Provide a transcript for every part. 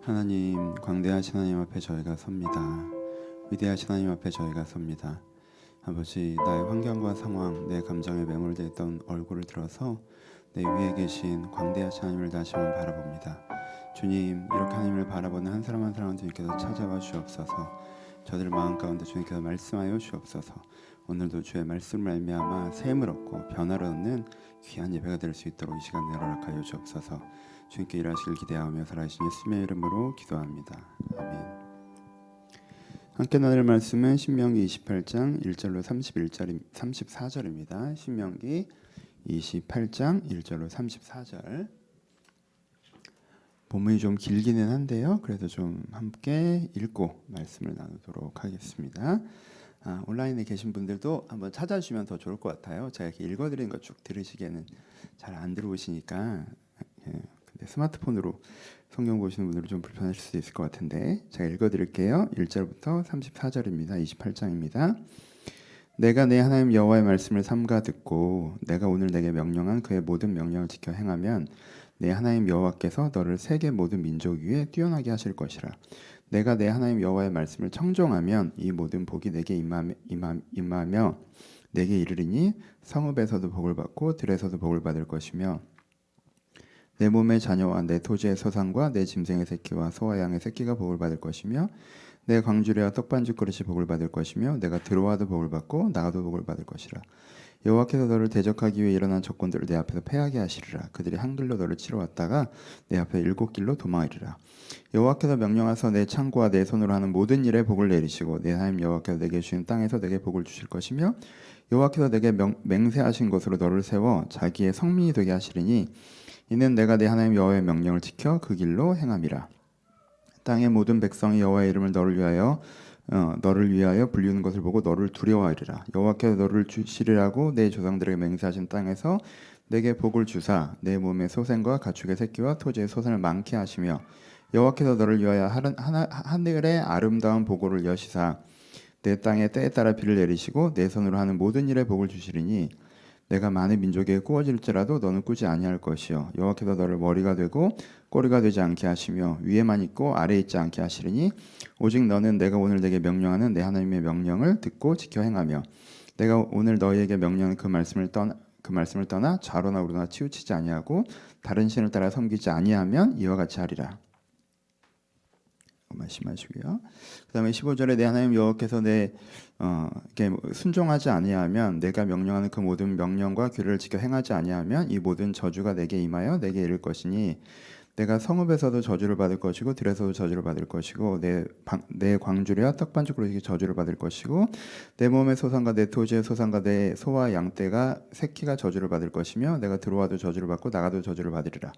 하나님, 광대하신 하나님 앞에 저희가 섭니다. 위대하신 하나님 앞에 저희가 섭니다. 아버지, 나의 환경과 상황, 내 감정에 매몰되어 있던 얼굴을 들어서 내 위에 계신 광대하신 하나님을 다시 한번 바라봅니다. 주님, 이렇게 하나님을 바라보는 한 사람 한 사람 주님께서 찾아와 주옵소서. 저들 마음 가운데 주님께서 말씀하여 주옵소서. 오늘도 주의 말씀을 말미암아 샘을 얻고 변화를 얻는 귀한 예배가 될 수 있도록 이 시간 내로락하여 주옵소서. 주님께 일하시길 기대하며 살아계신 예수님의 이름으로 기도합니다. 아멘. 함께 나눌 말씀은 신명기 28장 1절로 34절입니다. 신명기 28장 1절로 34절. 본문이 좀 길기는 한데요. 그래도 좀 함께 읽고 말씀을 나누도록 하겠습니다. 온라인에 계신 분들도 한번 찾아주시면 더 좋을 것 같아요. 제가 이렇게 읽어드리는 거 쭉 들으시기에는 잘 안 들어오시니까 근데 스마트폰으로 성경 보시는 분들은 좀 불편하실 수도 있을 것 같은데 제가 읽어드릴게요. 1절부터 34절입니다. 28장입니다. 내가 내 하나님 여호와의 말씀을 삼가 듣고 내가 오늘 내게 명령한 그의 모든 명령을 지켜 행하면 내 하나님 여호와께서 너를 세계 모든 민족 위에 뛰어나게 하실 것이라. 내가 내 하나님 여호와의 말씀을 청종하면 이 모든 복이 내게 임하며 내게 이르리니 성읍에서도 복을 받고 들에서도 복을 받을 것이며 내 몸의 자녀와 내 토지의 소산과 내 짐승의 새끼와 소와 양의 새끼가 복을 받을 것이며 내 광주리와 떡반죽 그릇이 복을 받을 것이며 내가 들어와도 복을 받고 나가도 복을 받을 것이라. 여호와께서 너를 대적하기 위해 일어난 적군들을 내 앞에서 패하게 하시리라. 그들이 한 길로 너를 치러 왔다가 내 앞에 7길로 도망하리라. 여호와께서 명령하사 내 창고와 내 손으로 하는 모든 일에 복을 내리시고 내 하나님 여호와께서 내게 주신 땅에서 내게 복을 주실 것이며 여호와께서 내게 맹세하신 곳으로 너를 세워 자기의 성민이 되게 하시리니 이는 내가 내 하나님 여호와의 명령을 지켜 그 길로 행함이라. 땅의 모든 백성이 여호와의 이름을 너를 위하여 불리는 것을 보고 너를 두려워하리라. 여호와께서 너를 주시리라고 내 조상들에게 맹세하신 땅에서 내게 복을 주사 내 몸의 소생과 가축의 새끼와 토지의 소산을 많게 하시며 여호와께서 너를 위하여 하늘의 아름다운 보고를 여시사 내 땅에 때에 따라 비를 내리시고 내 손으로 하는 모든 일에 복을 주시리니 내가 많은 민족에게 꾸어질지라도 너는 꾸지 아니할 것이요 여호와께서 너를 머리가 되고 꼬리가 되지 않게 하시며 위에만 있고 아래에 있지 않게 하시리니 오직 너는 내가 오늘 내게 명령하는 내 하나님의 명령을 듣고 지켜 행하며 내가 오늘 너희에게 명령하는 그 말씀을 떠나 좌로나 우로나 치우치지 아니하고 다른 신을 따라 섬기지 아니하면 이와 같이 하리라. 말씀하시고요. 그다음에 15절에 내 하나님 여호와께서 이렇게 순종하지 아니하면 내가 명령하는 그 모든 명령과 규례를 지켜 행하지 아니하면 이 모든 저주가 내게 임하여 내게 이를 것이니 내가 성읍에서도 저주를 받을 것이고 들에서도 저주를 받을 것이고 내 광주리와 떡반죽으로 저주를 받을 것이고 내 몸의 소산과 내 토지의 소산과 내 소와 양떼가 새끼가 저주를 받을 것이며 내가 들어와도 저주를 받고 나가도 저주를 받으리라.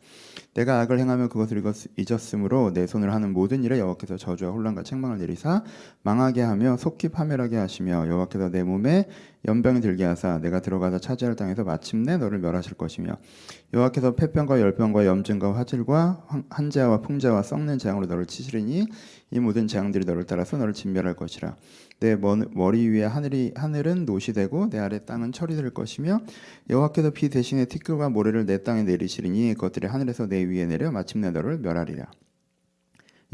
내가 악을 행하며 그것을 잊었으므로 내 손을 하는 모든 일에 여호와께서 저주와 혼란과 책망을 내리사 망하게 하며 속히 파멸하게 하시며 여호와께서 내 몸에 연병이 들게 하사 내가 들어가서 차지할 땅에서 마침내 너를 멸하실 것이며 여호와께서 폐병과 열병과 염증과 화질과 한재와 풍자와 썩는 재앙으로 너를 치시리니 이 모든 재앙들이 너를 따라서 너를 진멸할 것이라. 내 머리 위에 하늘은 노시 되고 내 아래 땅은 철이 될 것이며 여호와께서 비 대신에 티끌과 모래를 내 땅에 내리시리니 그것들이 하늘에서 내 위에 내려 마침내 너를 멸하리라.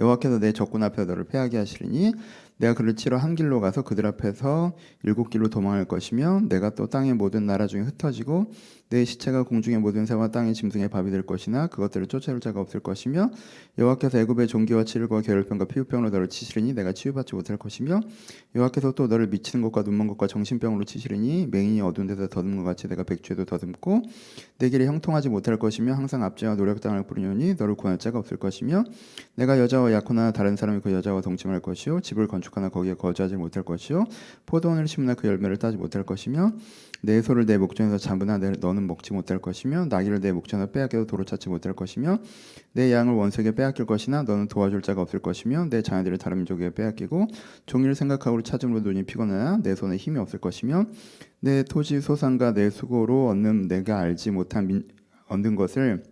여호와께서 내 적군 앞에서 너를 패하게 하시리니 내가 그를 치러 한 길로 가서 그들 앞에서 7길로 도망할 것이며 내가 또 땅의 모든 나라 중에 흩어지고 내 시체가 공중의 모든 새와 땅의 짐승의 밥이 될 것이나 그것들을 쫓아올 자가 없을 것이며 여호와께서 애굽의 종기와 치질과 계열병과 피부병으로 너를 치시리니 내가 치유받지 못할 것이며 여호와께서 또 너를 미치는 것과 눈먼 것과 정신병으로 치시리니 맹인이 어두운 데서 더듬는 것 같이 내가 백주에도 더듬고 내 길이 형통하지 못할 것이며 항상 압제와 노력당할 뿐이오니 너를 구할 자가 없을 것이며 내가 여자와 약혼하나 다른 사람이 그 여자와 동침할 것이요 집을 건축하나 거기에 거주하지 못할 것이요 포도원을 심으나 그 열매를 따지 못할 것이며 내 소를 내 목전에서 잡으나 너는 먹지 못할 것이며 나귀를 내 목전에서 빼앗겨도 도로 찾지 못할 것이며 내 양을 원수에게 빼앗길 것이나 너는 도와줄 자가 없을 것이며 내 자녀들을 다른 민족에게 빼앗기고 종일을 생각하고 찾음으로 눈이 피곤하나 내 손에 힘이 없을 것이며 내 토지 소산과 내 수고로 얻는 얻는 것을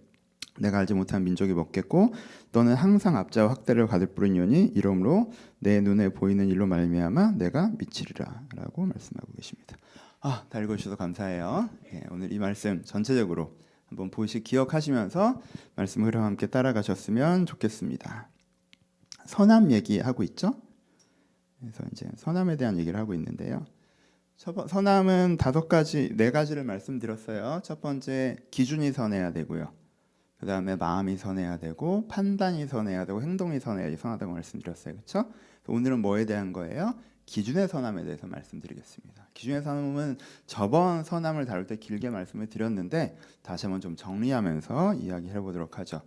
내가 알지 못한 민족이 먹겠고 너는 항상 압제와 학대를 받을 뿐이오니 이러므로 내 눈에 보이는 일로 말미암아 내가 미치리라 라고 말씀하고 계십니다. 다 읽어주셔서 감사해요. 오늘 이 말씀 전체적으로 한번 기억하시면서 말씀 흐름 함께 따라가셨으면 좋겠습니다. 선함 얘기하고 있죠. 그래서 이제 선함에 대한 얘기를 하고 있는데요. 선함은 네 가지를 말씀드렸어요. 첫 번째 기준이 선해야 되고요. 그 다음에 마음이 선해야 되고 판단이 선해야 되고 행동이 선해야지 선하다고 말씀드렸어요. 그렇죠? 오늘은 뭐에 대한 거예요? 기준의 선함에 대해서 말씀드리겠습니다. 기준의 선함은 저번 선함을 다룰 때 길게 말씀을 드렸는데 다시 한번 좀 정리하면서 이야기해 보도록 하죠.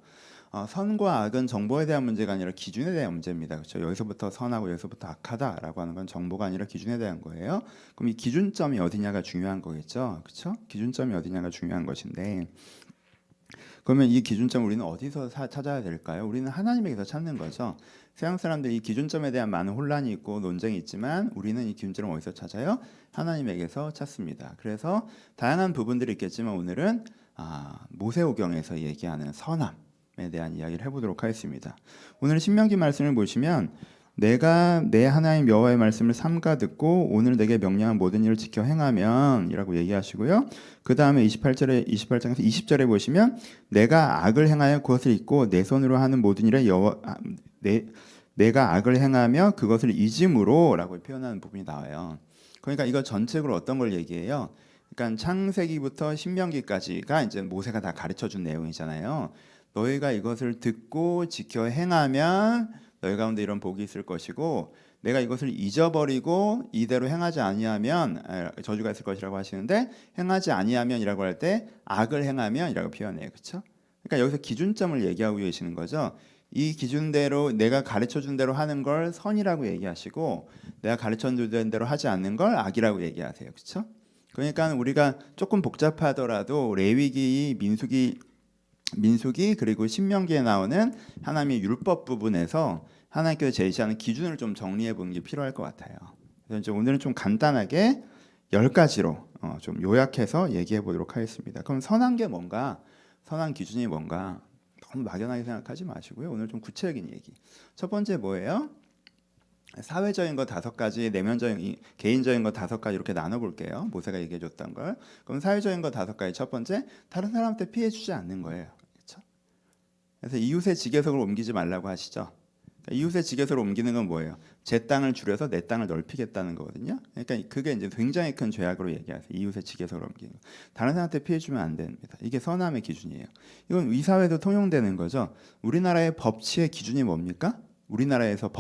선과 악은 정보에 대한 문제가 아니라 기준에 대한 문제입니다. 그렇죠? 여기서부터 선하고 여기서부터 악하다라고 하는 건 정보가 아니라 기준에 대한 거예요. 그럼 이 기준점이 어디냐가 중요한 거겠죠. 그렇죠? 기준점이 어디냐가 중요한 것인데 그러면 이 기준점을 우리는 어디서 찾아야 될까요? 우리는 하나님에게서 찾는 거죠. 세상 사람들이 이 기준점에 대한 많은 혼란이 있고 논쟁이 있지만 우리는 이 기준점을 어디서 찾아요? 하나님에게서 찾습니다. 그래서 다양한 부분들이 있겠지만 오늘은 모세오경에서 얘기하는 선함에 대한 이야기를 해보도록 하겠습니다. 오늘 신명기 말씀을 보시면 내가 내 하나님 여호와의 말씀을 삼가 듣고 오늘 내게 명령한 모든 일을 지켜 행하면 이라고 얘기하시고요. 그 다음에 28장에서 20절에 보시면 내가 악을 행하여 그것을 잊고 내 손으로 하는 모든 일에 내가 악을 행하며 그것을 잊음으로 라고 표현하는 부분이 나와요. 그러니까 이거 전체적으로 어떤 걸 얘기해요? 그러니까 창세기부터 신명기까지가 이제 모세가 다 가르쳐준 내용이잖아요. 너희가 이것을 듣고 지켜 행하면 너희 가운데 이런 복이 있을 것이고 내가 이것을 잊어버리고 이대로 행하지 아니하면 저주가 있을 것이라고 하시는데 행하지 아니하면이라고 할 때 악을 행하면이라고 표현해요. 그렇죠? 그러니까 여기서 기준점을 얘기하고 계시는 거죠. 이 기준대로 내가 가르쳐준 대로 하는 걸 선이라고 얘기하시고 내가 가르쳐준 대로 하지 않는 걸 악이라고 얘기하세요. 그렇죠? 그러니까 우리가 조금 복잡하더라도 레위기, 민수기 그리고 신명기에 나오는 하나님의 율법 부분에서 하나님께서 제시하는 기준을 좀 정리해 보는 게 필요할 것 같아요. 그래서 이제 오늘은 좀 간단하게 10가지로 좀 요약해서 얘기해 보도록 하겠습니다. 그럼 선한 게 뭔가, 선한 기준이 뭔가 너무 막연하게 생각하지 마시고요. 오늘 좀 구체적인 얘기. 첫 번째 뭐예요? 사회적인 거 5가지, 내면적인, 개인적인 거 5가지 이렇게 나눠볼게요. 모세가 얘기해줬던 걸. 그럼 사회적인 거 5가지. 첫 번째, 다른 사람한테 피해 주지 않는 거예요. 그렇죠? 그래서 이웃의 지게석을 옮기지 말라고 하시죠. 이웃의 지게석을 옮기는 건 뭐예요? 제 땅을 줄여서 내 땅을 넓히겠다는 거거든요. 그러니까 그게 이제 굉장히 큰 죄악으로 얘기하세요. 이웃의 지게석을 옮기는 거. 다른 사람한테 피해 주면 안 됩니다. 이게 선함의 기준이에요. 이건 이 사회도 통용되는 거죠. 우리나라의 법치의 기준이 뭡니까? 우리나라에서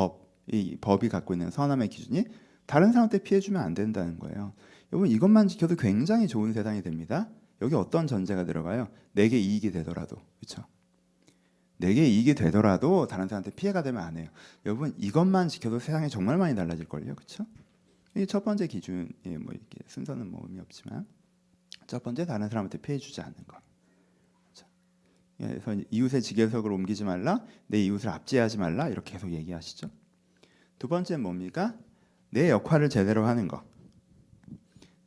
이 법이 갖고 있는 선함의 기준이 다른 사람한테 피해 주면 안 된다는 거예요. 여러분 이것만 지켜도 굉장히 좋은 세상이 됩니다. 여기 어떤 전제가 들어가요? 내게 이익이 되더라도. 그렇죠? 내게 이익이 되더라도 다른 사람한테 피해가 되면 안 해요. 여러분 이것만 지켜도 세상이 정말 많이 달라질걸요. 그렇죠? 이게 첫 번째 기준이 뭐 이렇게 순서는 뭐 의미 없지만 첫 번째 다른 사람한테 피해 주지 않는 거. 그렇죠? 그래서 이웃의 지게석을 옮기지 말라, 내 이웃을 압제하지 말라 이렇게 계속 얘기하시죠. 두 번째는 뭡니까? 내 역할을 제대로 하는 거.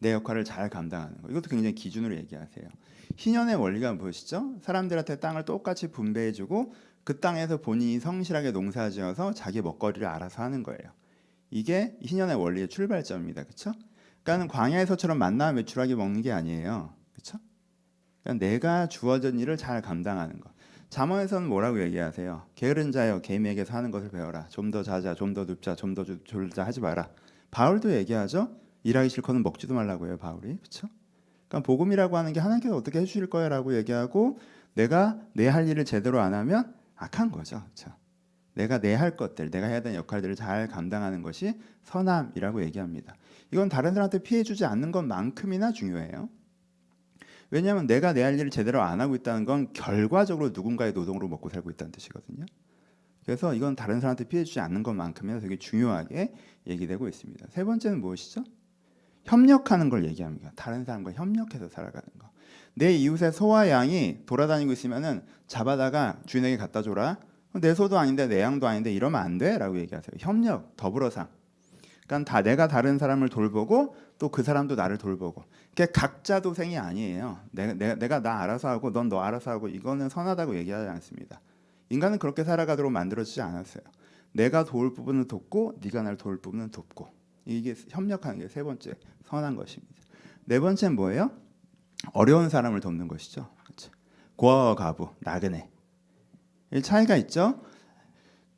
내 역할을 잘 감당하는 거. 이것도 굉장히 기준으로 얘기하세요. 희년의 원리가 무엇이죠? 사람들한테 땅을 똑같이 분배해주고 그 땅에서 본인이 성실하게 농사지어서 자기 먹거리를 알아서 하는 거예요. 이게 희년의 원리의 출발점입니다. 그렇죠? 그러니까 광야에서처럼 만나 매출하게 먹는 게 아니에요. 그렇죠? 그러니까 내가 주어진 일을 잘 감당하는 거. 잠언에서는 뭐라고 얘기하세요? 게으른 자여 개미에게서 하는 것을 배워라. 좀 더 자자, 좀 더 눕자, 좀 더 졸자 하지 마라. 바울도 얘기하죠. 일하기 싫거든 먹지도 말라고 해요. 바울이. 그렇죠? 그러니까 복음이라고 하는 게 하나님께서 어떻게 해주실 거야라고 얘기하고 내가 내 할 일을 제대로 안 하면 악한 거죠. 그렇죠? 내가 내 할 것들, 내가 해야 되는 역할들을 잘 감당하는 것이 선함이라고 얘기합니다. 이건 다른 사람한테 피해 주지 않는 것만큼이나 중요해요. 왜냐하면 내가 내 할 일을 제대로 안 하고 있다는 건 결과적으로 누군가의 노동으로 먹고 살고 있다는 뜻이거든요. 그래서 이건 다른 사람한테 피해 주지 않는 것만큼이나 되게 중요하게 얘기되고 있습니다. 세 번째는 무엇이죠? 협력하는 걸 얘기합니다. 다른 사람과 협력해서 살아가는 거. 내 이웃의 소와 양이 돌아다니고 있으면은 잡아다가 주인에게 갖다 줘라. 내 소도 아닌데 내 양도 아닌데 이러면 안 돼라고 얘기하세요. 협력, 더불어상. 그러니까 내가 다른 사람을 돌보고 또 그 사람도 나를 돌보고. 그게 각자 도생이 아니에요. 내가 나 알아서 하고 넌 너 알아서 하고 이거는 선하다고 얘기하지 않습니다. 인간은 그렇게 살아가도록 만들어지지 않았어요. 내가 도울 부분은 돕고 네가 날 도울 부분은 돕고. 이게 협력하는 게 세 번째 선한 것입니다. 네 번째는 뭐예요? 어려운 사람을 돕는 것이죠. 그렇죠? 고아와 과부, 나그네. 이 차이가 있죠.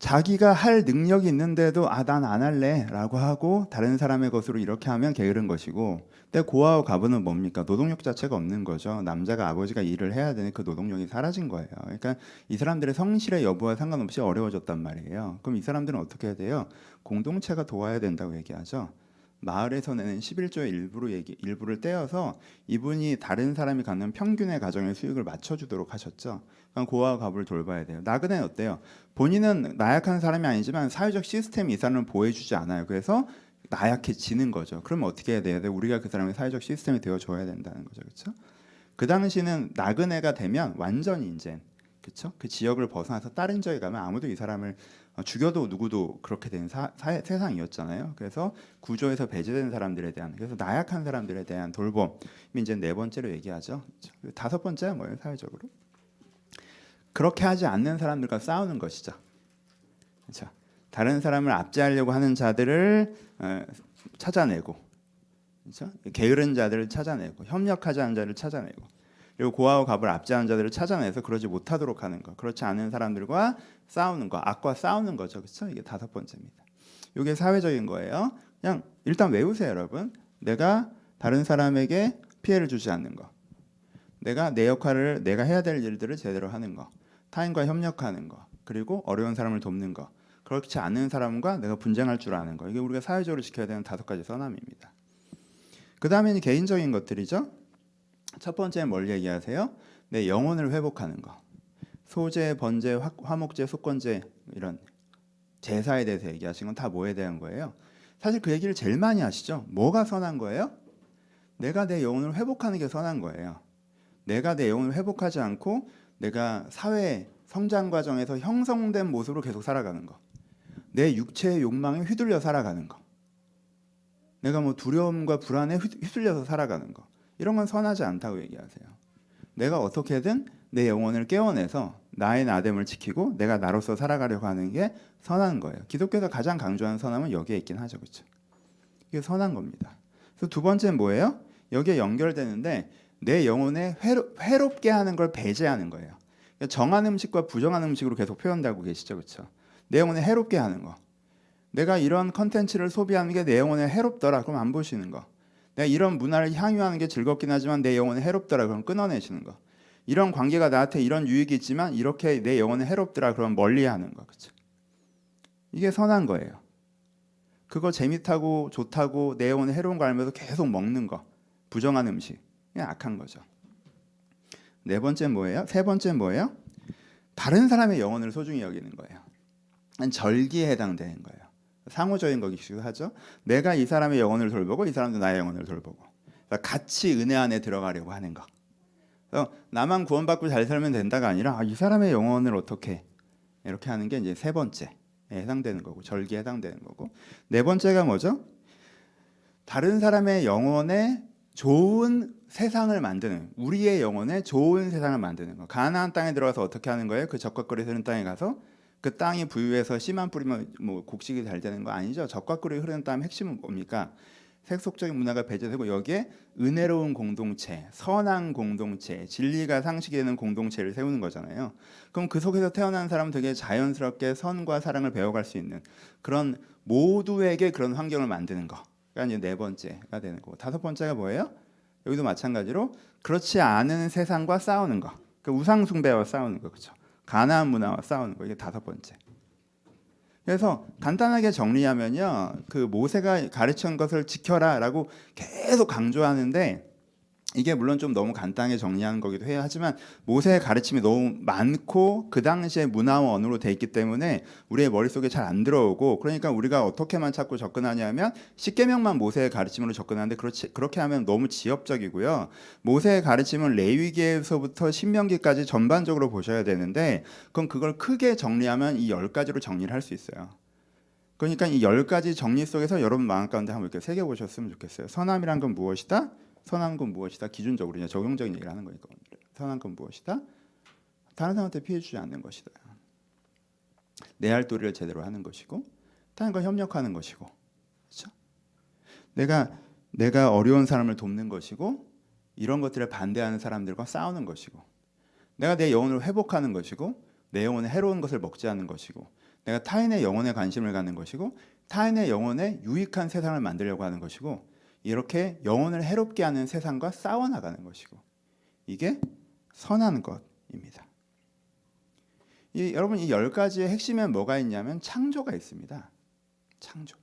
자기가 할 능력이 있는데도 난 안 할래 라고 하고 다른 사람의 것으로 이렇게 하면 게으른 것이고, 근데 고아와 과부는 뭡니까? 노동력 자체가 없는 거죠. 남자가 아버지가 일을 해야 되는 그 노동력이 사라진 거예요. 그러니까 이 사람들의 성실의 여부와 상관없이 어려워졌단 말이에요. 그럼 이 사람들은 어떻게 해야 돼요? 공동체가 도와야 된다고 얘기하죠. 마을에서 내는 11조의 일부를 떼어서 이분이 다른 사람이 갖는 평균의 가정의 수익을 맞춰주도록 하셨죠. 그러니까 고아와 과부를 돌봐야 돼요. 나그네는 어때요? 본인은 나약한 사람이 아니지만 사회적 시스템이 이 사람을 보호해주지 않아요. 그래서 나약해지는 거죠. 그러면 어떻게 해야 돼요? 우리가 그 사람의 사회적 시스템이 되어줘야 된다는 거죠. 그렇죠? 그 당시는 나그네가 되면 완전히 이제, 그렇죠? 그 지역을 벗어나서 다른 지역에 가면 아무도 이 사람을 죽여도 누구도 그렇게 되는 세상이었잖아요. 그래서 구조에서 배제된 사람들에 대한, 그래서 나약한 사람들에 대한 돌봄. 이제 네 번째로 얘기하죠. 다섯 번째가 뭐예요? 사회적으로 그렇게 하지 않는 사람들과 싸우는 것이죠. 그렇죠? 다른 사람을 압제하려고 하는 자들을 찾아내고, 그렇죠? 게으른 자들을 찾아내고, 협력하지 않은 자를 찾아내고, 그리고 고아와 과부를 압제하는 자들을 찾아내서 그러지 못하도록 하는 것, 그렇지 않은 사람들과 싸우는 것, 악과 싸우는 거죠. 그렇죠? 이게 다섯 번째입니다. 이게 사회적인 거예요. 그냥 일단 외우세요, 여러분. 내가 다른 사람에게 피해를 주지 않는 거, 내가 내 역할을, 내가 해야 될 일들을 제대로 하는 거, 타인과 협력하는 거, 그리고 어려운 사람을 돕는 거, 그렇지 않은 사람과 내가 분쟁할 줄 아는 거. 이게 우리가 사회적으로 지켜야 되는 다섯 가지 선함입니다. 그 다음에는 개인적인 것들이죠. 첫 번째는 뭘 얘기하세요? 내 영혼을 회복하는 거. 소재, 번제, 화목제, 속건제, 이런 제사에 대해서 얘기하신 건 다 뭐에 대한 거예요? 사실 그 얘기를 제일 많이 하시죠. 뭐가 선한 거예요? 내가 내 영혼을 회복하는 게 선한 거예요. 내가 내 영혼을 회복하지 않고 내가 사회 성장 과정에서 형성된 모습으로 계속 살아가는 거, 내 육체의 욕망에 휘둘려 살아가는 거, 내가 뭐 두려움과 불안에 휘둘려서 살아가는 거, 이런 건 선하지 않다고 얘기하세요. 내가 어떻게든 내 영혼을 깨워내서 나의 나됨을 지키고 내가 나로서 살아가려고 하는 게 선한 거예요. 기독교에서 가장 강조하는 선함은 여기에 있긴 하죠. 그렇죠? 이게 선한 겁니다. 그래서 두 번째는 뭐예요? 여기에 연결되는데 내 영혼에 회롭게 하는 걸 배제하는 거예요. 그러니까 정한 음식과 부정한 음식으로 계속 표현하고 계시죠. 그렇죠? 내 영혼에 해롭게 하는 거. 내가 이런 컨텐츠를 소비하는 게 내 영혼에 해롭더라. 그럼 안 보시는 거. 내가 이런 문화를 향유하는 게 즐겁긴 하지만 내 영혼에 해롭더라. 그럼 끊어내시는 거. 이런 관계가 나한테 이런 유익이 있지만 이렇게 내 영혼에 해롭더라. 그럼 멀리하는 거. 그렇죠? 이게 선한 거예요. 그거 재밌다고 좋다고 내 영혼에 해로운 거 알면서 계속 먹는 거. 부정한 음식. 이게 악한 거죠. 네 번째는 뭐예요? 세 번째는 뭐예요? 다른 사람의 영혼을 소중히 여기는 거예요. 절기에 해당되는 거예요. 상호적인 거기도 하죠. 내가 이 사람의 영혼을 돌보고 이 사람도 나의 영혼을 돌보고, 그러니까 같이 은혜 안에 들어가려고 하는 거. 그래서 나만 구원받고 잘 살면 된다가 아니라 이 사람의 영혼을 어떻게 이렇게 하는 게 이제 세 번째에 해당되는 거고, 절기에 해당되는 거고. 네 번째가 뭐죠? 다른 사람의 영혼에 좋은 세상을 만드는, 우리의 영혼에 좋은 세상을 만드는 거. 가나안 땅에 들어가서 어떻게 하는 거예요? 그 적과 꿀이 흐르는 땅에 가서 그 땅이 부유해서 씨만 뿌리면 뭐 곡식이 잘 되는 거 아니죠. 적과 꿀이 흐르는 땅의 핵심은 뭡니까? 세속적인 문화가 배제되고 여기에 은혜로운 공동체, 선한 공동체, 진리가 상식이 되는 공동체를 세우는 거잖아요. 그럼 그 속에서 태어난 사람은 되게 자연스럽게 선과 사랑을 배워갈 수 있는 그런, 모두에게 그런 환경을 만드는 거. 그러니까 이제 네 번째가 되는 거고. 다섯 번째가 뭐예요? 여기도 마찬가지로 그렇지 않은 세상과 싸우는 거. 그 우상 숭배와 싸우는 거. 그렇죠? 가나안 문화와 싸우는 거. 이게 다섯 번째. 그래서 간단하게 정리하면요, 그 모세가 가르친 것을 지켜라라고 계속 강조하는데, 이게 물론 좀 너무 간단하게 정리하는 거기도 해요. 하지만 모세의 가르침이 너무 많고 그 당시의 문화와 언어로 돼 있기 때문에 우리의 머릿속에 잘 안 들어오고, 그러니까 우리가 어떻게만 찾고 접근하냐면 십계명만 모세의 가르침으로 접근하는데, 그렇게 하면 너무 지엽적이고요. 모세의 가르침은 레위기에서부터 신명기까지 전반적으로 보셔야 되는데, 그럼 그걸 크게 정리하면 이 10가지로 정리를 할 수 있어요. 그러니까 이 10가지 정리 속에서 여러분 마음 가운데 한번 이렇게 새겨보셨으면 좋겠어요. 선함이란 건 무엇이다? 선한 건 무엇이다? 기준적으로 그냥 적용적인 얘기를 하는 거니까. 선한 건 무엇이다? 다른 사람한테 피해 주지 않는 것이다. 내 할 도리를 제대로 하는 것이고, 타인과 협력하는 것이고, 그렇죠? 내가 어려운 사람을 돕는 것이고, 이런 것들에 반대하는 사람들과 싸우는 것이고, 내가 내 영혼을 회복하는 것이고, 내 영혼에 해로운 것을 먹지 않는 것이고, 내가 타인의 영혼에 관심을 갖는 것이고 타인의 영혼에 유익한 세상을 만들려고 하는 것이고 이렇게 영혼을 해롭게 하는 세상과 싸워나가는 것이고 이게 선한 것입니다. 여러분 이 10가지의 핵심에 뭐가 있냐면 창조가 있습니다. 창조.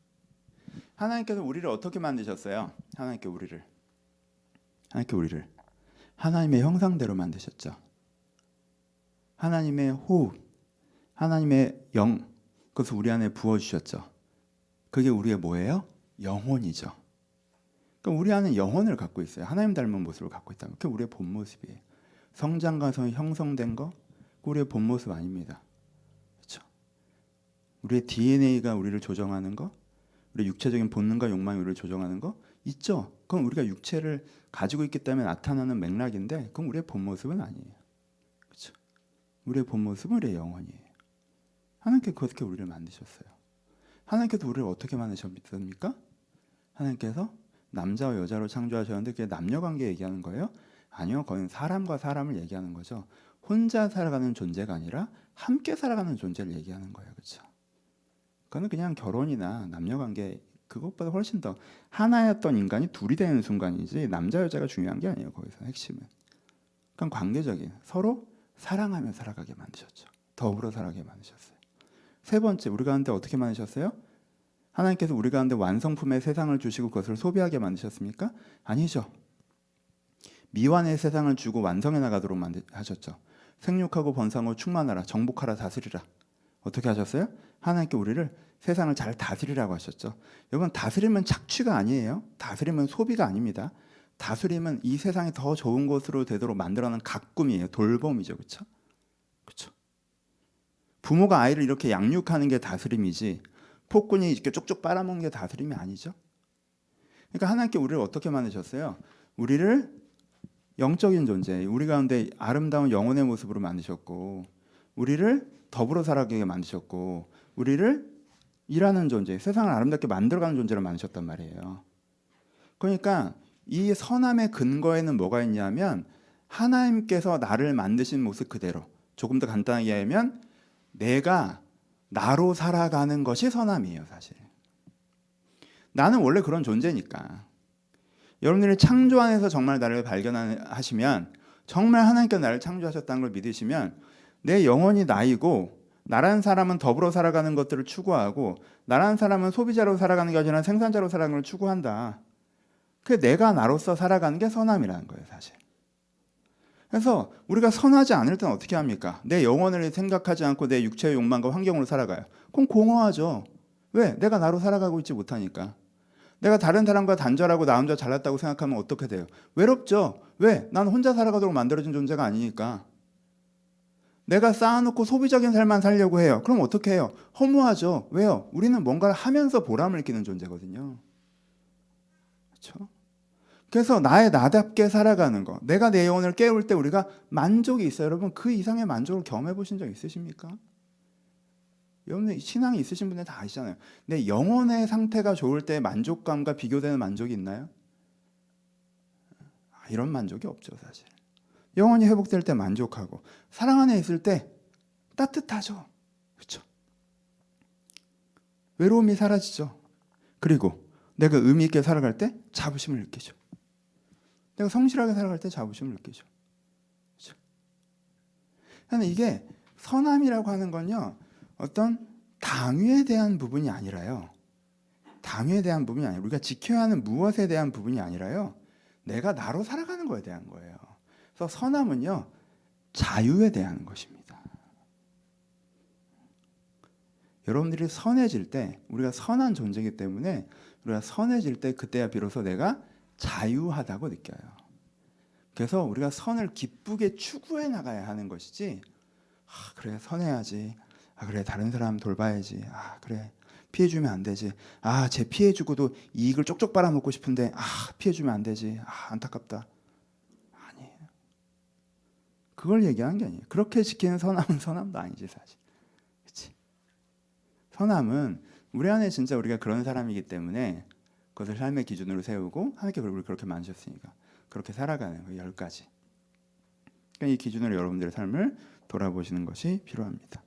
하나님께서 우리를 어떻게 만드셨어요? 하나님께 우리를 하나님의 형상대로 만드셨죠. 하나님의 호흡, 하나님의 영, 그것을 우리 안에 부어주셨죠. 그게 우리의 뭐예요? 영혼이죠. 그러니까 우리 안에 영혼을 갖고 있어요. 하나님 닮은 모습을 갖고 있다면 그게 우리의 본 모습이에요. 성장과 형성된 거 우리의 본 모습 아닙니다. 그렇죠? 우리의 DNA가 우리를 조정하는 거, 우리 육체적인 본능과 욕망이 우리를 조정하는 거 있죠. 그건 우리가 육체를 가지고 있기 때문에 나타나는 맥락인데 그건 우리의 본 모습은 아니에요. 그렇죠? 우리의 본 모습은 우리의 영혼이에요. 하나님께서 그렇게 우리를 만드셨어요. 하나님께서 우리를 어떻게 만드셨습니까? 하나님께서 남자와 여자로 창조하셨는데 그게 남녀관계 얘기하는 거예요? 아니요. 그건 사람과 사람을 얘기하는 거죠. 혼자 살아가는 존재가 아니라 함께 살아가는 존재를 얘기하는 거예요. 그렇죠? 그거는 그냥 결혼이나 남녀관계 그것보다 훨씬 더 하나였던 인간이 둘이 되는 순간이지 남자 여자가 중요한 게 아니에요. 거기서 핵심은. 그러니까 관계적인 서로 사랑하며 살아가게 만드셨죠. 더불어 살아가게 만드셨어요. 세 번째, 우리 가운데 어떻게 만드셨어요? 하나님께서 우리 가운데 완성품의 세상을 주시고 그것을 소비하게 만드셨습니까? 아니죠. 미완의 세상을 주고 완성해 나가도록 하셨죠. 생육하고 번성하고 충만하라, 정복하라, 다스리라. 어떻게 하셨어요? 하나님께 우리를 세상을 잘 다스리라고 하셨죠. 여러분 다스림은 착취가 아니에요. 다스림은 소비가 아닙니다. 다스림은 이 세상이 더 좋은 곳으로 되도록 만들어내는 가꿈이에요. 돌봄이죠. 그렇죠? 그렇죠. 부모가 아이를 이렇게 양육하는 게 다스림이지 폭군이 이렇게 쪽쪽 빨아먹는 게 다스림이 아니죠. 그러니까 하나님께 우리를 어떻게 만드셨어요? 우리를 영적인 존재, 우리 가운데 아름다운 영혼의 모습으로 만드셨고 우리를 더불어 살아가게 만드셨고 우리를 일하는 존재, 세상을 아름답게 만들어가는 존재로 만드셨단 말이에요. 그러니까 이 선함의 근거에는 뭐가 있냐면 하나님께서 나를 만드신 모습 그대로, 조금 더 간단하게 하면 내가 나로 살아가는 것이 선함이에요. 사실 나는 원래 그런 존재니까. 여러분들이 창조 안에서 정말 나를 발견하시면, 정말 하나님께서 나를 창조하셨다는 걸 믿으시면 내 영혼이 나이고 나라는 사람은 더불어 살아가는 것들을 추구하고 나라는 사람은 소비자로 살아가는 게 아니라 생산자로 살아가는 걸 추구한다. 그게 내가 나로서 살아가는 게 선함이라는 거예요. 사실. 그래서 우리가 선하지 않을 때는 어떻게 합니까? 내 영혼을 생각하지 않고 내 육체의 욕망과 환경으로 살아가요. 그럼 공허하죠. 왜? 내가 나로 살아가고 있지 못하니까. 내가 다른 사람과 단절하고 나 혼자 잘났다고 생각하면 어떻게 돼요? 외롭죠. 왜? 난 혼자 살아가도록 만들어진 존재가 아니니까. 내가 쌓아놓고 소비적인 삶만 살려고 해요. 그럼 어떻게 해요? 허무하죠. 왜요? 우리는 뭔가를 하면서 보람을 느끼는 존재거든요. 그렇죠? 그래서 나답게 살아가는 거, 내가 내 영혼을 깨울 때 우리가 만족이 있어요. 여러분 그 이상의 만족을 경험해 보신 적 있으십니까? 여러분 신앙이 있으신 분들 다 아시잖아요. 내 영혼의 상태가 좋을 때 만족감과 비교되는 만족이 있나요? 이런 만족이 없죠. 사실 영혼이 회복될 때 만족하고 사랑 안에 있을 때 따뜻하죠. 그렇죠? 외로움이 사라지죠. 그리고 내가 의미 있게 살아갈 때 자부심을 느끼죠. 내가 성실하게 살아갈 때 자부심을 느끼죠. 그렇죠? 이게 선함이라고 하는 건요, 어떤 당위에 대한 부분이 아니라요. 당위에 대한 부분이 아니라 우리가 지켜야 하는 무엇에 대한 부분이 아니라요. 내가 나로 살아가는 거에 대한 거예요. 그래서 선함은요, 자유에 대한 것입니다. 여러분들이 선해질 때, 우리가 선한 존재이기 때문에 우리가 선해질 때 그때야 비로소 내가 자유하다고 느껴요. 그래서 우리가 선을 기쁘게 추구해 나가야 하는 것이지, 그래 선해야지, 그래 다른 사람 돌봐야지, 그래 피해주면 안 되지, 쟤 피해주고도 이익을 쪽쪽 빨아먹고 싶은데 피해주면 안 되지, 안타깝다. 아니에요. 그걸 얘기하는 게 아니에요. 그렇게 지키는 선함은 선함도 아니지 사실. 그렇지? 선함은 우리 안에 진짜 우리가 그런 사람이기 때문에 그것을 삶의 기준으로 세우고 하나님께 우리를 그렇게 만드셨으니까 그렇게 살아가는 그 10가지. 그러니까 이 기준으로 여러분들의 삶을 돌아보시는 것이 필요합니다.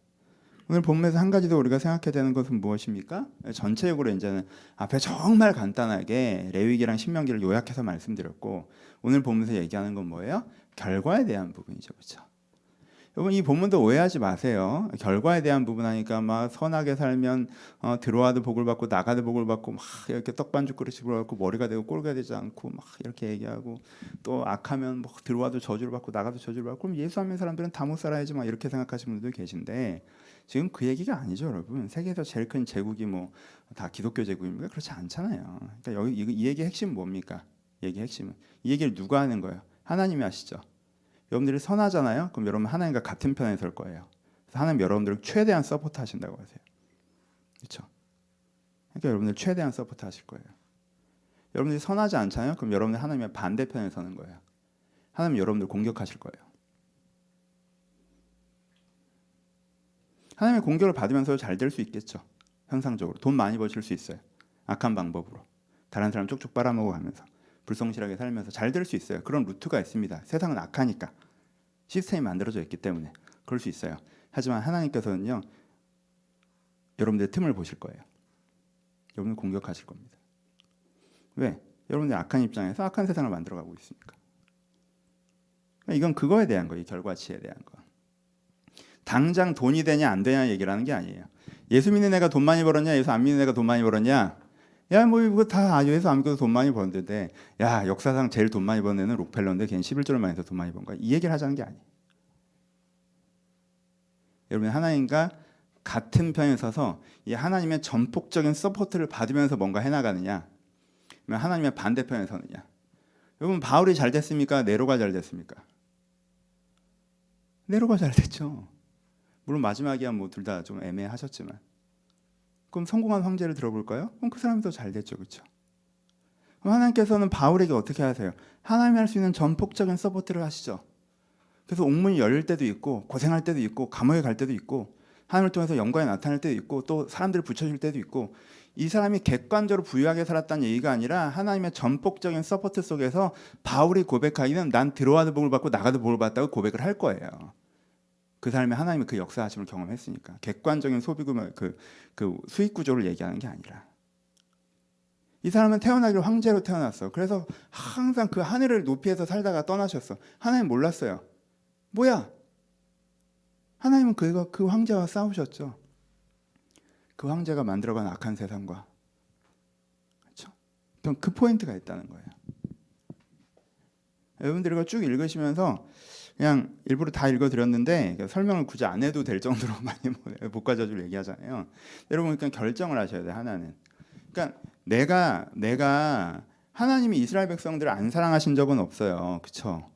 오늘 본문에서 한 가지 더 우리가 생각해야 되는 것은 무엇입니까? 전체적으로 이제는 앞에 정말 간단하게 레위기랑 신명기를 요약해서 말씀드렸고, 오늘 본문에서 얘기하는 건 뭐예요? 결과에 대한 부분이죠, 그렇죠? 여러분 이 본문도 오해하지 마세요. 결과에 대한 부분 하니까 막 선하게 살면 들어와도 복을 받고 나가도 복을 받고 막 이렇게 떡반죽 그릇이 불어갖고 머리가 되고 꼴가 되지 않고 막 이렇게 얘기하고, 또 악하면 뭐 들어와도 저주를 받고 나가도 저주를 받고, 그럼 예수 안 믿는 사람들은 다 못 살아야지 막 이렇게 생각하시는 분들도 계신데, 지금 그 얘기가 아니죠, 여러분. 세계에서 제일 큰 제국이 뭐 다 기독교 제국입니까? 그렇지 않잖아요. 그러니까 여기 이 얘기의 핵심은 뭡니까? 얘기의 핵심은 이 얘기를 누가 하는 거예요? 하나님이 하시죠. 여러분들이 선하잖아요. 그럼 여러분 하나님과 같은 편에 설 거예요. 그래서 하나님 여러분들을 최대한 서포트 하신다고 하세요. 그렇죠? 그러니까 여러분들 최대한 서포트 하실 거예요. 여러분들이 선하지 않잖아요. 그럼 여러분들 하나님의 반대편에 서는 거예요. 하나님 여러분들 공격하실 거예요. 하나님의 공격을 받으면서 잘 될 수 있겠죠. 현상적으로 돈 많이 버실 수 있어요. 악한 방법으로 다른 사람 쪽쪽 빨아먹어 가면서 불성실하게 살면서 잘 될 수 있어요. 그런 루트가 있습니다. 세상은 악하니까 시스템이 만들어져 있기 때문에 그럴 수 있어요. 하지만 하나님께서는요, 여러분들의 틈을 보실 거예요. 여러분을 공격하실 겁니다. 왜? 여러분들이 악한 입장에서 악한 세상을 만들어가고 있으니까. 이건 그거에 대한 거예요. 결과치에 대한 거. 당장 돈이 되냐 안 되냐 얘기라는 게 아니에요. 예수 믿는 애가 돈 많이 벌었냐, 예수 안 믿는 애가 돈 많이 벌었냐, 야 뭐 이거 다 예수 안 믿어도 돈 많이 버는데, 야 역사상 제일 돈 많이 버는 애는 록펠러인데 걔는 11조를 많이 해서 돈 많이 번 거야, 이 얘기를 하자는 게 아니에요. 여러분 하나님과 같은 편에 서서 이 하나님의 전폭적인 서포트를 받으면서 뭔가 해나가느냐, 아니면 하나님의 반대편에 서느냐. 여러분 바울이 잘 됐습니까? 네로가 잘 됐습니까? 네로가 잘 됐죠. 물론 마지막이야 뭐 둘 다 좀 애매하셨지만, 그럼 성공한 황제를 들어볼까요? 그럼 그 사람이 더 잘 됐죠, 그렇죠? 하나님께서는 바울에게 어떻게 하세요? 하나님이 할 수 있는 전폭적인 서포트를 하시죠. 그래서 옥문이 열릴 때도 있고, 고생할 때도 있고, 감옥에 갈 때도 있고, 하나님을 통해서 영광이 나타날 때도 있고, 또 사람들을 붙여줄 때도 있고, 이 사람이 객관적으로 부유하게 살았다는 얘기가 아니라 하나님의 전폭적인 서포트 속에서 바울이 고백하기는 난 들어와도 복을 받고 나가도 복을 받다고 고백을 할 거예요. 그 사람이 하나님의 그 역사하심을 경험했으니까. 객관적인 소비금 그 수익 구조를 얘기하는 게 아니라. 이 사람은 태어나기를 황제로 태어났어. 그래서 항상 그 하늘을 높이에서 살다가 떠나셨어. 하나님 몰랐어요. 뭐야? 하나님은 그 황제와 싸우셨죠. 그 황제가 만들어간 악한 세상과. 그렇죠? 그 포인트가 있다는 거예요. 여러분들이 이거 쭉 읽으시면서 그냥 일부러 다 읽어드렸는데 설명을 굳이 안 해도 될 정도로 많이 복과저주를 얘기하잖아요. 여러분 그러니까 결정을 하셔야 돼요. 하나는. 그러니까 내가 하나님이 이스라엘 백성들을 안 사랑하신 적은 없어요. 그렇죠?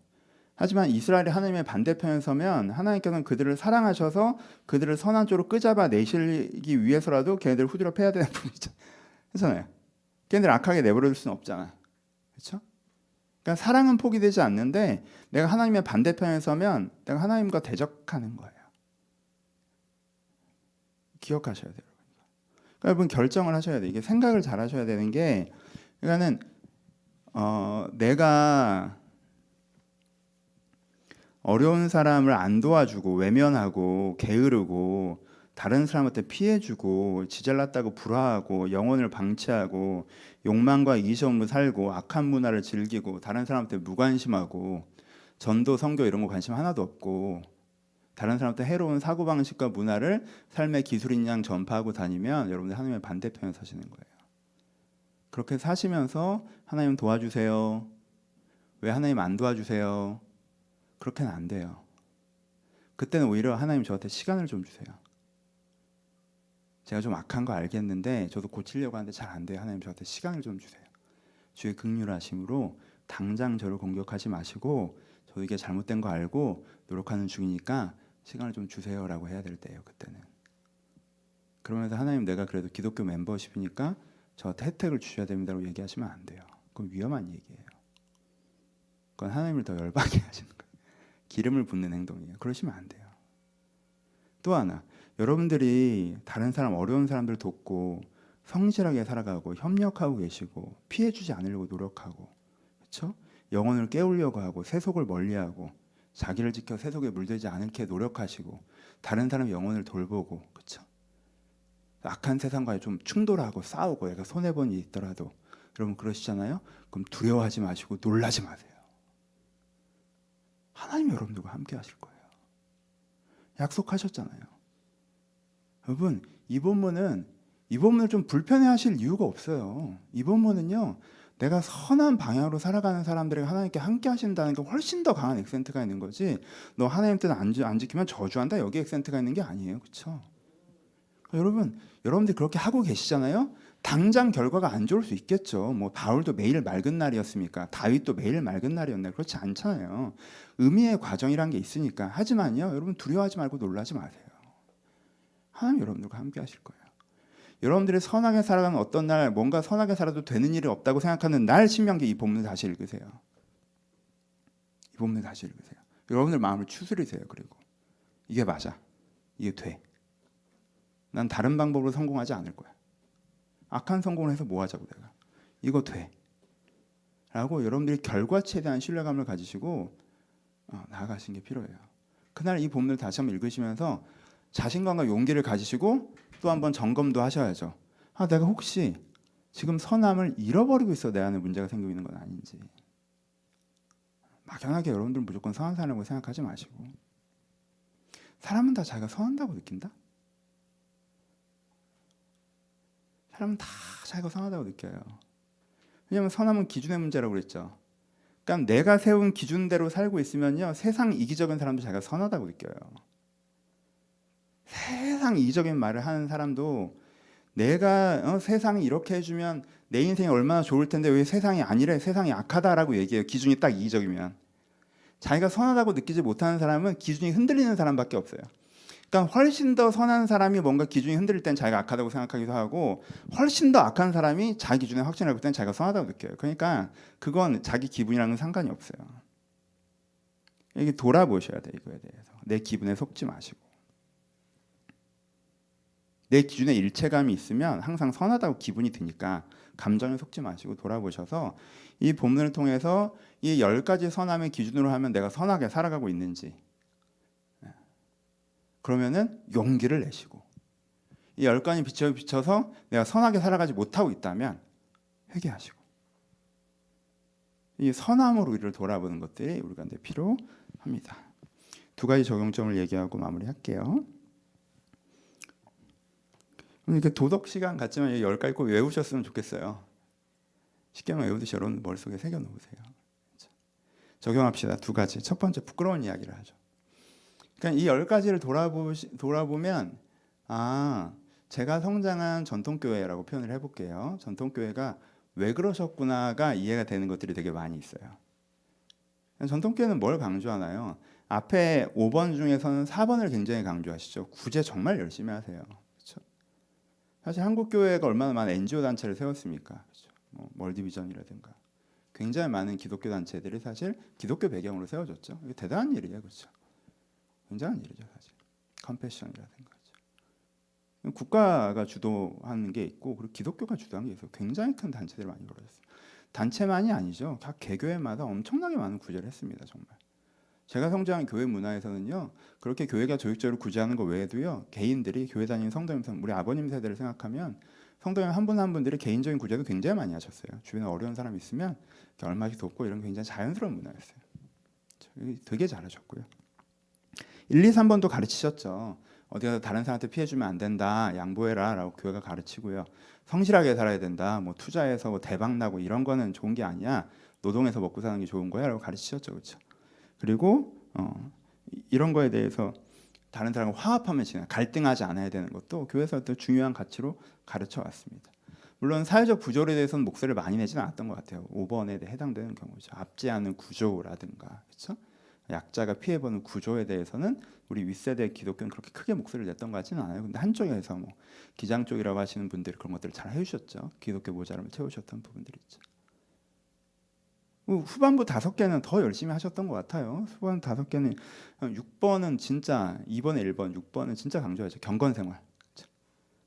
하지만 이스라엘이 하나님의 반대편에 서면 하나님께서는 그들을 사랑하셔서 그들을 선한 쪽으로 끄잡아 내시기 위해서라도 걔네들을 후드려 패야 되는 분이죠. 그렇잖아요. 걔네들 악하게 내버려둘 수는 없잖아. 그렇죠? 그러니까 사랑은 포기되지 않는데 내가 하나님의 반대편에 서면 내가 하나님과 대적하는 거예요. 기억하셔야 돼요. 그러니까 여러분 결정을 하셔야 돼요. 이게 생각을 잘 하셔야 되는 게, 그러니까는 내가 어려운 사람을 안 도와주고 외면하고 게으르고 다른 사람한테 피해주고 지잘났다고 불화하고 영혼을 방치하고 욕망과 이기심으로 살고 악한 문화를 즐기고 다른 사람한테 무관심하고 전도 선교 이런 거 관심 하나도 없고 다른 사람한테 해로운 사고방식과 문화를 삶의 기술인 양 전파하고 다니면 여러분들 하나님의 반대편에 서시는 거예요. 그렇게 사시면서 하나님 도와주세요. 왜 하나님 안 도와주세요? 그렇게는 안 돼요. 그때는 오히려 하나님 저한테 시간을 좀 주세요. 제가 좀 악한 거 알겠는데 저도 고치려고 하는데 잘 안 돼요. 하나님 저한테 시간을 좀 주세요. 주의 긍휼하심으로 당장 저를 공격하지 마시고 저도 이게 잘못된 거 알고 노력하는 중이니까 시간을 좀 주세요라고 해야 될 때예요. 그때는. 그러면서 하나님 내가 그래도 기독교 멤버십이니까 저한테 혜택을 주셔야 됩니다라고 얘기하시면 안 돼요. 그건 위험한 얘기예요. 그건 하나님을 더 열받게 하시는 거예요. 기름을 붓는 행동이에요. 그러시면 안 돼요. 또 하나, 여러분들이 다른 사람, 어려운 사람들 돕고 성실하게 살아가고 협력하고 계시고 피해주지 않으려고 노력하고, 그렇죠? 영혼을 깨우려고 하고 세속을 멀리하고 자기를 지켜 세속에 물들지 않게 노력하시고 다른 사람 영혼을 돌보고, 그렇죠? 악한 세상과의 좀 충돌하고 싸우고 얘가 손해본 일이 있더라도 여러분 그러시잖아요. 그럼 두려워하지 마시고 놀라지 마세요. 하나님 여러분들과 함께 하실 거예요. 약속하셨잖아요. 여러분 이 본문을 좀 불편해하실 이유가 없어요. 이 본문은요. 내가 선한 방향으로 살아가는 사람들에게 하나님께 함께 하신다는 게 훨씬 더 강한 액센트가 있는 거지. 너 하나님 뜻 안 지키면 저주한다. 여기 액센트가 있는 게 아니에요. 그렇죠? 여러분들이 그렇게 하고 계시잖아요. 당장 결과가 안 좋을 수 있겠죠. 뭐 바울도 매일 맑은 날이었습니까? 다윗도 매일 맑은 날이었나요? 그렇지 않잖아요. 의미의 과정이란 게 있으니까. 하지만요. 여러분 두려워하지 말고 놀라지 마세요. 하나님 여러분들과 함께 하실 거예요. 여러분들이 선하게 살아가는 어떤 날 뭔가 선하게 살아도 되는 일이 없다고 생각하는 날 신명기 이 본문을 다시 읽으세요. 이 본문을 다시 읽으세요. 여러분들 마음을 추스리세요. 그리고 이게 맞아. 이게 돼. 난 다른 방법으로 성공하지 않을 거야. 악한 성공을 해서 뭐 하자고 내가. 이거 돼. 라고 여러분들이 결과치에 대한 신뢰감을 가지시고 나아가시는 게 필요해요. 그날 이 본문을 다시 한번 읽으시면서 자신감과 용기를 가지시고 또 한번 점검도 하셔야죠. 내가 혹시 지금 선함을 잃어버리고 있어 내 안에 문제가 생기고 있는 건 아닌지. 막연하게 여러분들은 무조건 선한 사람이라고 생각하지 마시고 사람은 다 자기가 선한다고 느낀다? 사람은 다 자기가 선하다고 느껴요. 왜냐하면 선함은 기준의 문제라고 그랬죠. 그러니까 내가 세운 기준대로 살고 있으면요 세상 이기적인 사람도 자기가 선하다고 느껴요. 세상 이기적인 말을 하는 사람도 내가 세상이 이렇게 해주면 내 인생이 얼마나 좋을 텐데 왜 세상이 아니래, 세상이 악하다라고 얘기해요. 기준이 딱 이기적이면. 자기가 선하다고 느끼지 못하는 사람은 기준이 흔들리는 사람밖에 없어요. 그러니까 훨씬 더 선한 사람이 뭔가 기준이 흔들릴 땐 자기가 악하다고 생각하기도 하고 훨씬 더 악한 사람이 자기 기준에 확신을 갖고 땐 자기가 선하다고 느껴요. 그러니까 그건 자기 기분이랑은 상관이 없어요. 이게 돌아보셔야 돼요. 이거에 대해서. 내 기분에 속지 마시고. 내 기준에 일체감이 있으면 항상 선하다고 기분이 드니까 감정에 속지 마시고 돌아보셔서 이 본문을 통해서 이 10가지 선함의 기준으로 하면 내가 선하게 살아가고 있는지 그러면은 용기를 내시고 이 10가지 비춰서 내가 선하게 살아가지 못하고 있다면 회개하시고 이 선함으로 우리를 돌아보는 것들이 우리 가운데 필요합니다. 2가지 적용점을 얘기하고 마무리할게요. 이렇게 도덕 시간 같지만 10가지 꼭 외우셨으면 좋겠어요. 쉽게만 외우듯이 여러분 머릿속에 새겨놓으세요. 적용합시다. 2가지. 첫 번째 부끄러운 이야기를 하죠. 그러니까 이 10가지를 돌아보면 제가 성장한 전통교회라고 표현을 해볼게요. 전통교회가 왜 그러셨구나가 이해가 되는 것들이 되게 많이 있어요. 전통교회는 뭘 강조하나요? 앞에 5번 중에서는 4번을 굉장히 강조하시죠. 구제 정말 열심히 하세요. 그렇죠? 사실 한국교회가 얼마나 많은 NGO 단체를 세웠습니까? 그렇죠? 월드비전이라든가 굉장히 많은 기독교 단체들이 사실 기독교 배경으로 세워졌죠. 이게 대단한 일이에요. 그렇죠? 굉장한 일이죠. 사실 컴패션이라든가 국가가 주도하는 게 있고 그리고 기독교가 주도하는 게 있어요. 굉장히 큰 단체들이 많이 벌어졌어요. 단체만이 아니죠. 각 개교회마다 엄청나게 많은 구제를 했습니다. 정말. 제가 성장한 교회 문화에서는요. 그렇게 교회가 조직적으로 구제하는 것 외에도요. 개인들이 교회 다니는 성도님, 우리 아버님 세대를 생각하면 성도님 한 분 한 분들이 개인적인 구제도 굉장히 많이 하셨어요. 주변에 어려운 사람 있으면 얼마씩 돕고 이런 게 굉장히 자연스러운 문화였어요. 되게 잘하셨고요. 1, 2, 3번도 가르치셨죠. 어디 가서 다른 사람한테 피해 주면 안 된다. 양보해라 라고 교회가 가르치고요. 성실하게 살아야 된다. 투자해서 대박 나고 이런 거는 좋은 게 아니야. 노동해서 먹고 사는 게 좋은 거야 라고 가르치셨죠. 그렇죠? 그리고 이런 거에 대해서 다른 사람과 화합하면 갈등하지 않아야 되는 것도 교회에서 어떤 중요한 가치로 가르쳐 왔습니다. 물론 사회적 구조에 대해서는 목소리를 많이 내지는 않았던 것 같아요. 5번에 해당되는 경우죠. 압제하는 구조라든가 그렇죠? 약자가 피해보는 구조에 대해서는 우리 윗세대 기독교는 그렇게 크게 목소리를 냈던 것 같지는 않아요. 근데 한쪽에서 기장 쪽이라고 하시는 분들이 그런 것들을 잘 해주셨죠. 기독교 모자람을 채우셨던 부분들이 있죠. 후반부 5개는 더 열심히 하셨던 것 같아요. 후반 5개는 6번은 진짜 2번에 1번, 6번은 진짜 강조하죠. 경건생활,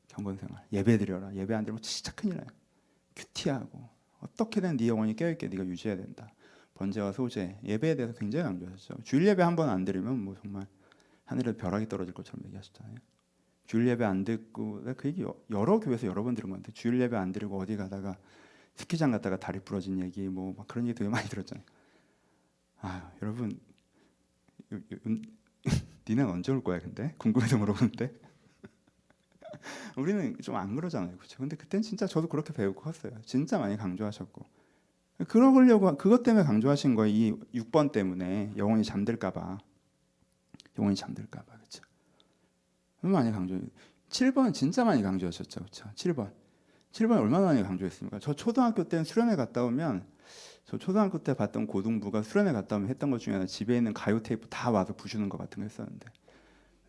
경건생활. 예배드려라. 예배 안 드리면 진짜 큰일 나요. 큐티하고 어떻게든 네 영혼이 깨어있게 네가 유지해야 된다. 번제와 소제, 예배에 대해서 굉장히 강조하셨죠. 주일 예배 한 번 안 드리면 정말 하늘에 벼락이 떨어질 것처럼 얘기하셨잖아요. 주일 예배 안 듣고, 내가 그 얘기 여러 교회에서 여러 번 들은 것 같아. 주일 예배 안 드리고 어디 가다가 스키장 갔다가 다리 부러진 얘기 뭐 막 그런 얘기 되게 많이 들었잖아요. 아 여러분 니네는 언제 올 거야 근데? 궁금해서 물어보는데 우리는 좀 안 그러잖아요, 그렇죠? 근데 그땐 진짜 저도 그렇게 배우고 컸어요. 진짜 많이 강조하셨고 그러려고 그것 때문에 강조하신 거예요. 이 6번 때문에 영혼이 잠들까봐, 영혼이 잠들까봐, 그렇죠? 너무 많이 강조. 7번 진짜 많이 강조하셨죠, 그렇죠? 7번 얼마나 많이 강조했습니까? 저 초등학교 때는 수련회 갔다 오면, 저 초등학교 때 봤던 고등부가 수련회 갔다 오면 했던 것 중에 하나, 집에 있는 가요 테이프 다 와서 부수는 것 같은 거 했었는데,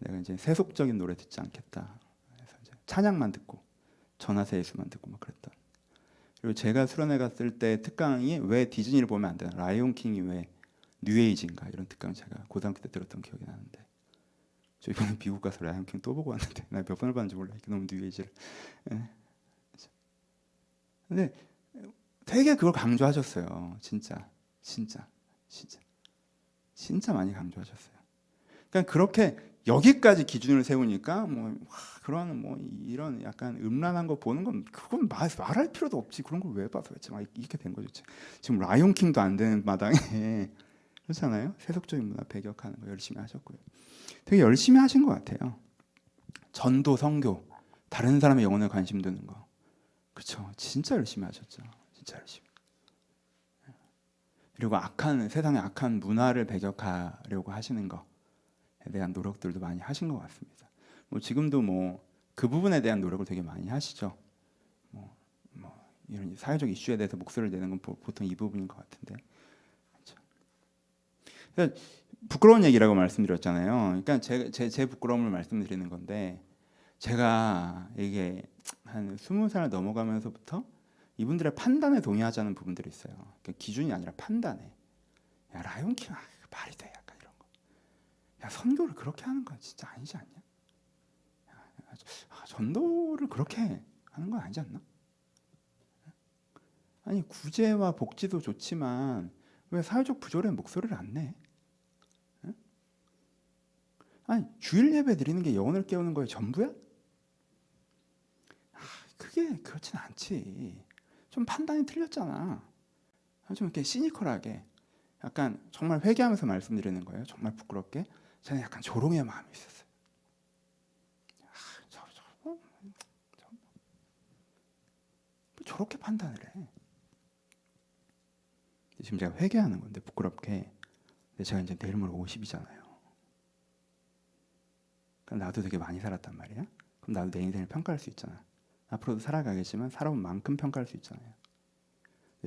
내가 이제 세속적인 노래 듣지 않겠다. 그래서 이제 찬양만 듣고 전하세 예수만 듣고 막 그랬던. 그리고 제가 수련회 갔을 때 특강이 왜 디즈니를 보면 안 되나, 라이온 킹이 왜 뉴에이지인가, 이런 특강 제가 고등학교 때 들었던 기억이 나는데, 저 이번에 미국 가서 라이온 킹 또 보고 왔는데 나 몇 번을 봤는지 몰라. 너무 뉴에이지를. 예. 근데 되게 그걸 강조하셨어요. 진짜 많이 강조하셨어요. 그러니까 그렇게 여기까지 기준을 세우니까 뭐 그런 뭐 이런 약간 음란한 거 보는 건 그건 말할 필요도 없지. 그런 걸 왜 봐서 막 이렇게 된 거죠. 지금 라이온 킹도 안 되는 마당에 그렇잖아요. 세속적인 문화 배격하는 거 열심히 하셨고요. 되게 열심히 하신 것 같아요. 전도, 선교, 다른 사람의 영혼에 관심 두는 거, 그렇죠? 진짜 열심히 하셨죠. 진짜 열심히. 그리고 세상의 악한 문화를 배격하려고 하시는 거에 대한 노력들도 많이 하신 것 같습니다. 뭐 지금도 뭐 그 부분에 대한 노력을 되게 많이 하시죠. 뭐 이런 사회적 이슈에 대해서 목소리를 내는 건 보통 이 부분인 것 같은데. 그렇죠? 그러니까 부끄러운 얘기라고 말씀드렸잖아요. 그러니까 제 부끄러움을 말씀드리는 건데, 제가 이게 한 20살 넘어가면서부터 이분들의 판단에 동의하지 않는 부분들이 있어요. 그러니까 기준이 아니라 판단에. 야 라이온킹 말이 돼, 약간 이런 거. 야 선교를 그렇게 하는 건 진짜 아니지 않냐? 전도를 그렇게 하는 건 아니지 않나? 아니 구제와 복지도 좋지만 왜 사회적 부조리에 목소리를 안 내? 아니 주일 예배 드리는 게 영혼을 깨우는 거에 전부야? 그게 그렇진 않지. 좀 판단이 틀렸잖아. 좀 이렇게 시니컬하게, 약간 정말 회개하면서 말씀드리는 거예요. 정말 부끄럽게 저는 약간 조롱의 마음이 있었어요. 저렇게 판단을 해. 지금 제가 회개하는 건데 부끄럽게. 근데 제가 이제 내일 모레 50이잖아요. 그럼 나도 되게 많이 살았단 말이야. 그럼 나도 내 인생을 평가할 수 있잖아. 앞으로도 살아가겠지만 살아온 만큼 평가할 수 있잖아요.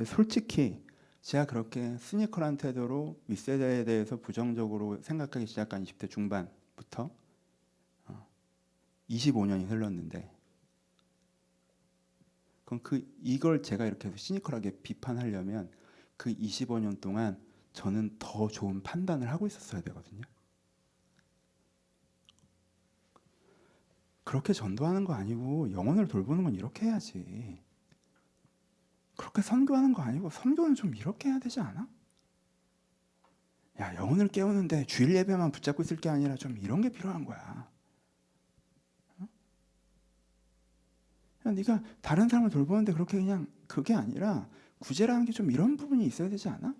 솔직히 제가 그렇게 시니컬한 태도로 윗세대에 대해서 부정적으로 생각하기 시작한 20대 중반부터 25년이 흘렀는데, 그럼 이걸 제가 이렇게 해서 시니컬하게 비판하려면 그 25년 동안 저는 더 좋은 판단을 하고 있었어야 되거든요. 그렇게 전도하는 거 아니고 영혼을 돌보는 건 이렇게 해야지. 그렇게 선교하는 거 아니고 선교는 좀 이렇게 해야 되지 않아? 야 영혼을 깨우는데 주일 예배만 붙잡고 있을 게 아니라 좀 이런 게 필요한 거야. 야, 네가 다른 사람을 돌보는데 그렇게 그냥 그게 아니라 구제라는 게 좀 이런 부분이 있어야 되지 않아?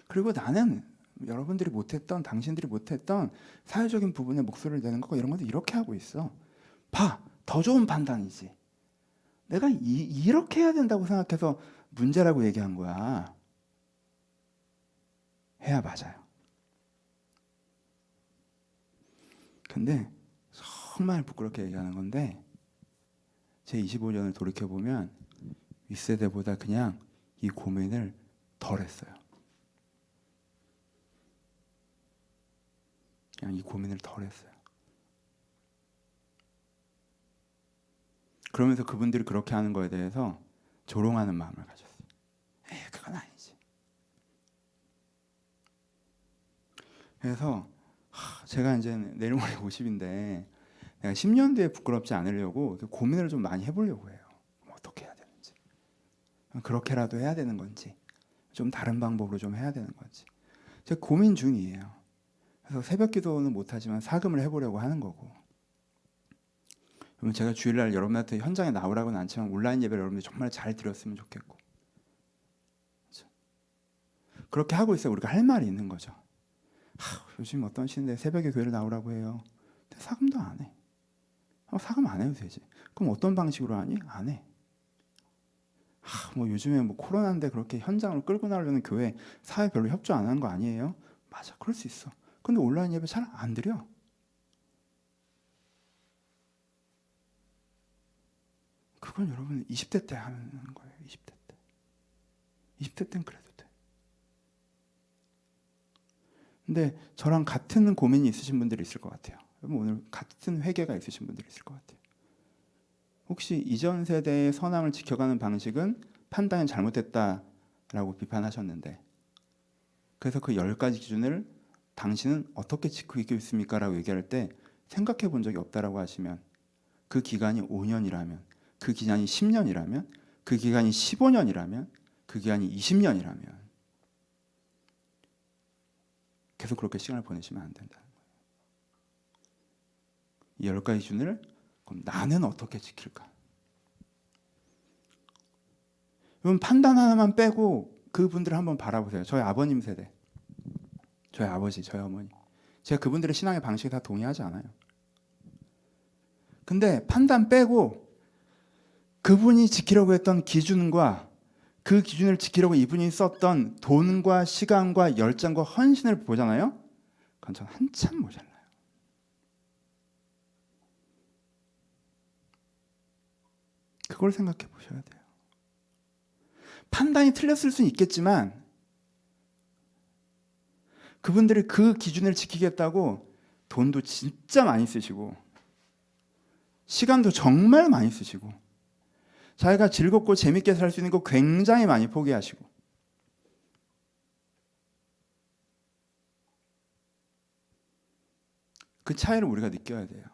그리고 나는 여러분들이 못했던, 당신들이 못했던 사회적인 부분에 목소리를 내는 거고 이런 것도 이렇게 하고 있어. 봐, 더 좋은 판단이지. 내가 이렇게 해야 된다고 생각해서 문제라고 얘기한 거야. 해야 맞아요. 근데 정말 부끄럽게 얘기하는 건데, 제 25년을 돌이켜보면 윗세대보다 그냥 이 고민을 덜 했어요. 그냥 이 고민을 덜 했어요. 그러면서 그분들이 그렇게 하는 거에 대해서 조롱하는 마음을 가졌어요. 에이, 그건 아니지. 그래서 제가 이제 내일 모레 50인데 내가 10년 뒤에 부끄럽지 않으려고 고민을 좀 많이 해보려고 해요. 어떻게 해야 되는지, 그렇게라도 해야 되는 건지, 좀 다른 방법으로 좀 해야 되는 건지 제가 고민 중이에요. 그래서 새벽 기도는 못하지만 사금을 해보려고 하는 거고, 그러면 제가 주일날 여러분한테 현장에 나오라고는 않지만 온라인 예배를 여러분들이 정말 잘 드렸으면 좋겠고, 그렇죠? 그렇게 하고 있어야 우리가 할 말이 있는 거죠. 요즘 어떤 시인데 새벽에 교회를 나오라고 해요. 근데 사금도 안 해. 사금 안 해도 되지. 그럼 어떤 방식으로 하니? 안 해. 뭐 요즘에 뭐 코로나인데 그렇게 현장을 끌고 나오려는 교회 사회 별로 협조 안 하는 거 아니에요? 맞아, 그럴 수 있어. 근데 온라인 예배 잘 안 드려. 그건 여러분 20대 때 하는 거예요. 20대 때. 20대 때는 그래도 돼. 근데 저랑 같은 고민이 있으신 분들이 있을 것 같아요. 여러분 오늘 같은 회개가 있으신 분들이 있을 것 같아요. 혹시 이전 세대의 선함을 지켜가는 방식은 판단이 잘못됐다라고 비판하셨는데, 그래서 그 10가지 기준을 당신은 어떻게 지키고 있습니까? 라고 얘기할 때 생각해 본 적이 없다라고 하시면, 그 기간이 5년이라면, 그 기간이 10년이라면, 그 기간이 15년이라면, 그 기간이 20년이라면 계속 그렇게 시간을 보내시면 안 된다는 거예요. 이 10가지 기준을 그럼 나는 어떻게 지킬까? 여러분 판단 하나만 빼고 그분들을 한번 바라보세요. 저희 아버님 세대, 저희 아버지, 저희 어머니, 제가 그분들의 신앙의 방식에 다 동의하지 않아요. 근데 판단 빼고 그분이 지키려고 했던 기준과 그 기준을 지키려고 이분이 썼던 돈과 시간과 열정과 헌신을 보잖아요. 그건 전 한참 모자라요. 그걸 생각해 보셔야 돼요. 판단이 틀렸을 수는 있겠지만 그분들이 그 기준을 지키겠다고 돈도 진짜 많이 쓰시고 시간도 정말 많이 쓰시고 자기가 즐겁고 재밌게 살 수 있는 거 굉장히 많이 포기하시고, 그 차이를 우리가 느껴야 돼요.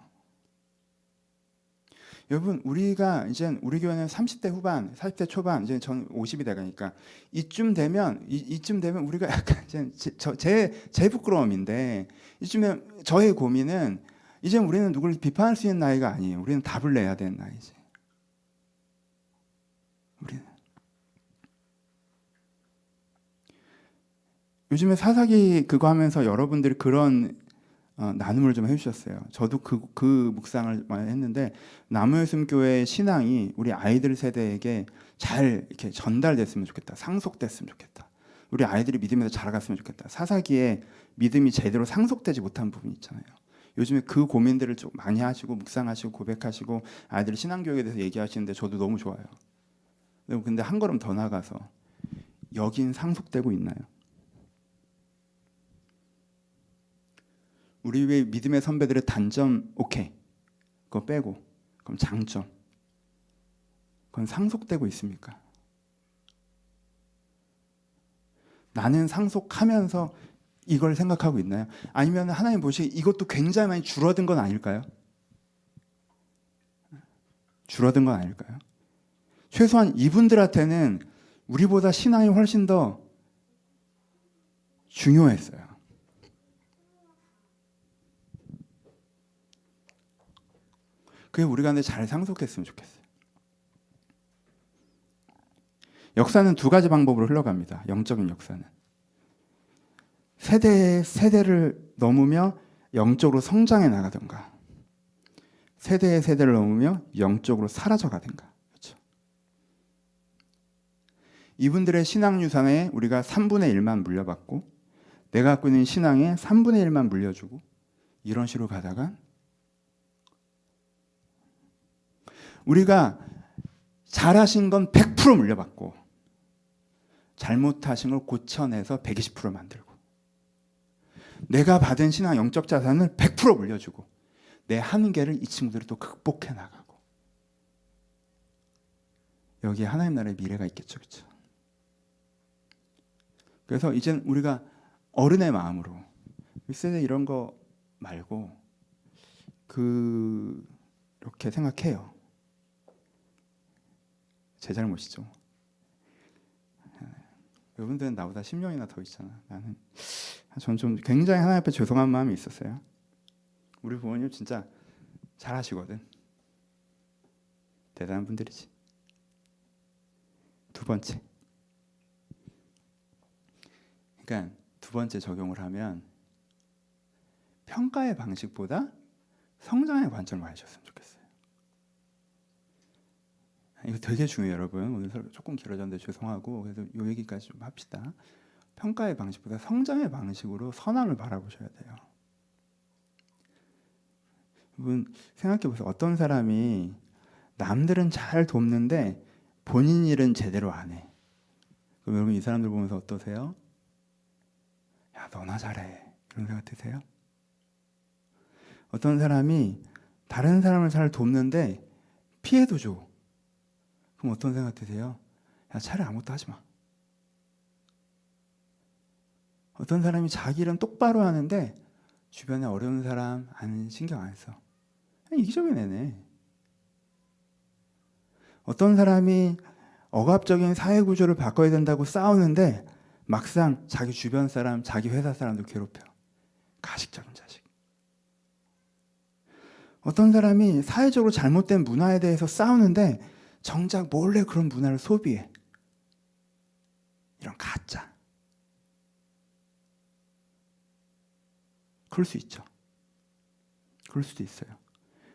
여러분 우리가 이제 우리 교회는 30대 후반, 40대 초반, 이제 전 50이 돼가니까 이쯤 되면 우리가 약간 제 부끄러움인데, 이쯤에 저의 고민은 이제 우리는 누구를 비판할 수 있는 나이가 아니에요. 우리는 답을 내야 되는 나이지. 우리는 요즘에 사사기 그거 하면서 여러분들이 그런 나눔을 좀 해주셨어요. 저도 그 묵상을 많이 했는데, 나무의숨교회의 신앙이 우리 아이들 세대에게 잘 이렇게 전달됐으면 좋겠다. 상속됐으면 좋겠다. 우리 아이들이 믿음에서 자라갔으면 좋겠다. 사사기에 믿음이 제대로 상속되지 못한 부분이 있잖아요. 요즘에 그 고민들을 좀 많이 하시고 묵상하시고 고백하시고 아이들 신앙교육에 대해서 얘기하시는데 저도 너무 좋아요. 근데 한 걸음 더 나가서 여긴 상속되고 있나요? 우리 왜 믿음의 선배들의 단점 오케이, 그거 빼고 그럼 장점, 그건 상속되고 있습니까? 나는 상속하면서 이걸 생각하고 있나요? 아니면 하나님 보시기에 이것도 굉장히 많이 줄어든 건 아닐까요? 줄어든 건 아닐까요? 최소한 이분들한테는 우리보다 신앙이 훨씬 더 중요했어요. 그게 우리가 근데 잘 상속했으면 좋겠어요. 역사는 두 가지 방법으로 흘러갑니다. 영적인 역사는 세대를 넘으며 영적으로 성장해 나가든가, 세대의 세대를 넘으며 영적으로 사라져 가든가. 그렇죠? 이분들의 신앙 유산에 우리가 3분의 1만 물려받고 내가 갖고 있는 신앙에 3분의 1만 물려주고, 이런 식으로 가다가 우리가 잘하신 건 100% 물려받고 잘못하신 걸 고쳐내서 120% 만들고, 내가 받은 신앙 영적 자산을 100% 물려주고 내 한계를 이 친구들이 또 극복해 나가고, 여기에 하나님 나라의 미래가 있겠죠. 그렇죠? 그래서 이젠 우리가 어른의 마음으로 윗세대 이런 거 말고 그렇게 생각해요. 제 잘못이죠. 여러분들은 나보다 10년이나 더 있잖아. 전 좀 굉장히 하나님 앞에 죄송한 마음이 있었어요. 우리 부모님 진짜 잘하시거든. 대단한 분들이지. 두 번째. 그러니까 두 번째 적용을 하면 평가의 방식보다 성장의 관점을 가지셨으면 좋겠어요. 이거 되게 중요해요, 여러분. 오늘 조금 길어졌는데 죄송하고 그래서 이 얘기까지 좀 합시다. 평가의 방식보다 성장의 방식으로 선함을 바라보셔야 돼요. 여러분 생각해 보세요. 어떤 사람이 남들은 잘 돕는데 본인 일은 제대로 안 해. 그럼 여러분 이 사람들 보면서 어떠세요? 야, 너나 잘해. 그런 생각 드세요? 어떤 사람이 다른 사람을 잘 돕는데 피해도 줘. 그럼 어떤 생각 드세요? 야, 차라리 아무것도 하지 마. 어떤 사람이 자기 일은 똑바로 하는데 주변에 어려운 사람 안 신경 안 써. 그냥 이기적인 애네. 어떤 사람이 억압적인 사회 구조를 바꿔야 된다고 싸우는데 막상 자기 주변 사람, 자기 회사 사람도 괴롭혀. 가식적인 자식. 어떤 사람이 사회적으로 잘못된 문화에 대해서 싸우는데 정작 몰래 그런 문화를 소비해. 이런 가짜. 그럴 수 있죠. 그럴 수도 있어요.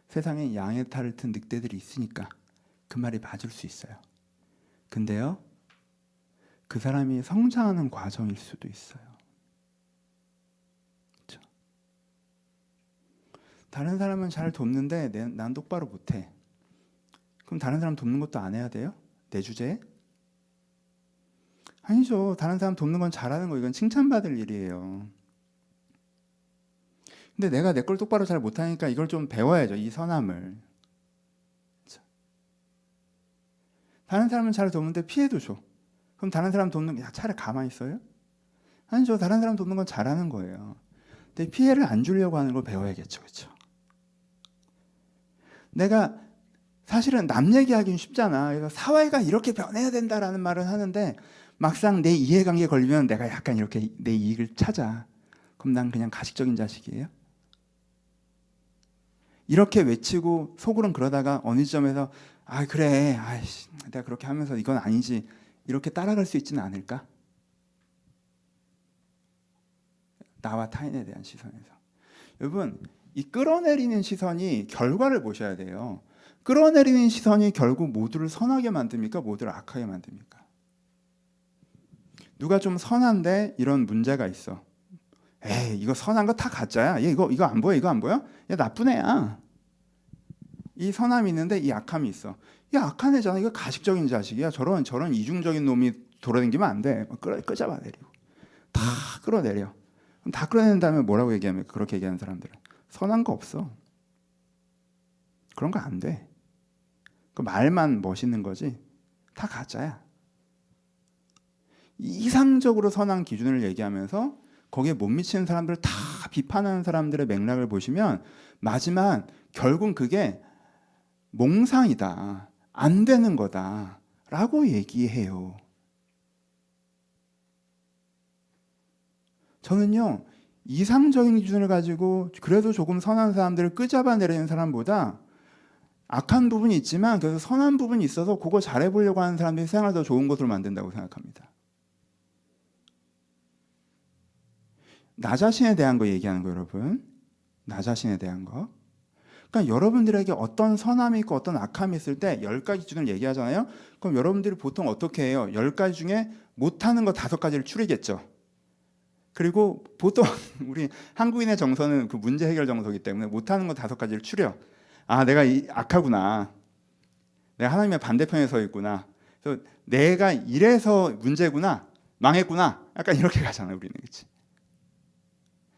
세상에 양의 탈을 튼 늑대들이 있으니까 그 말이 맞을 수 있어요. 근데요, 그 사람이 성장하는 과정일 수도 있어요. 그렇죠? 다른 사람은 잘 돕는데 난 똑바로 못해. 그럼 다른 사람 돕는 것도 안 해야 돼요? 내 주제에? 아니죠. 다른 사람 돕는 건 잘하는 거, 이건 칭찬받을 일이에요. 근데 내가 내 걸 똑바로 잘 못하니까 이걸 좀 배워야죠. 이 선함을. 그렇죠? 다른 사람은 잘 돕는데 피해도 줘. 그럼 다른 사람 돕는 야, 차라리 가만히 있어요? 아니죠. 다른 사람 돕는 건 잘하는 거예요. 근데 피해를 안 주려고 하는 걸 배워야겠죠. 그렇죠? 내가 사실은 남 얘기하기는 쉽잖아. 그래서 사회가 이렇게 변해야 된다라는 말은 하는데 막상 내 이해관계에 걸리면 내가 약간 이렇게 내 이익을 찾아. 그럼 난 그냥 가식적인 자식이에요? 이렇게 외치고 속으로는 그러다가 어느 지점에서 아 그래, 아이씨, 내가 그렇게 하면서 이건 아니지 이렇게 따라갈 수 있지는 않을까? 나와 타인에 대한 시선에서. 여러분 이 끌어내리는 시선이 결과를 보셔야 돼요. 끌어내리는 시선이 결국 모두를 선하게 만듭니까? 모두를 악하게 만듭니까? 누가 좀 선한데 이런 문제가 있어. 에이 이거 선한 거 다 가짜야. 얘 이거 안 보여? 이거 안 보여? 얘 나쁜 애야. 이 선함이 있는데 이 악함이 있어. 이 악한 애잖아. 이거 가식적인 자식이야. 저런 이중적인 놈이 돌아다니면 안 돼. 끌어잡아 내리고 다 끌어내려. 그럼 다 끌어낸 다음에 뭐라고 얘기하면 그렇게 얘기하는 사람들은 선한 거 없어. 그런 거 안 돼. 그 말만 멋있는 거지. 다 가짜야. 이상적으로 선한 기준을 얘기하면서 거기에 못 미치는 사람들을 다 비판하는 사람들의 맥락을 보시면 마지막 결국 그게 몽상이다. 안 되는 거다. 라고 얘기해요. 저는요. 이상적인 기준을 가지고 그래도 조금 선한 사람들을 끄잡아내리는 사람보다 악한 부분이 있지만 그래서 선한 부분이 있어서 그거 잘해보려고 하는 사람들이 세상을 더 좋은 것으로 만든다고 생각합니다. 나 자신에 대한 거 얘기하는 거 여러분. 나 자신에 대한 거. 그러니까 여러분들에게 어떤 선함이 있고 어떤 악함이 있을 때 10가지 기준을 얘기하잖아요. 그럼 여러분들이 보통 어떻게 해요? 10가지 중에 못하는 거 5가지를 추리겠죠. 그리고 보통 우리 한국인의 정서는 그 문제 해결 정서이기 때문에 못하는 거 5가지를 추려. 아 내가 악하구나. 내가 하나님의 반대편에 서 있구나. 그래서 내가 이래서 문제구나. 망했구나. 약간 이렇게 가잖아요. 우리는. 그렇지?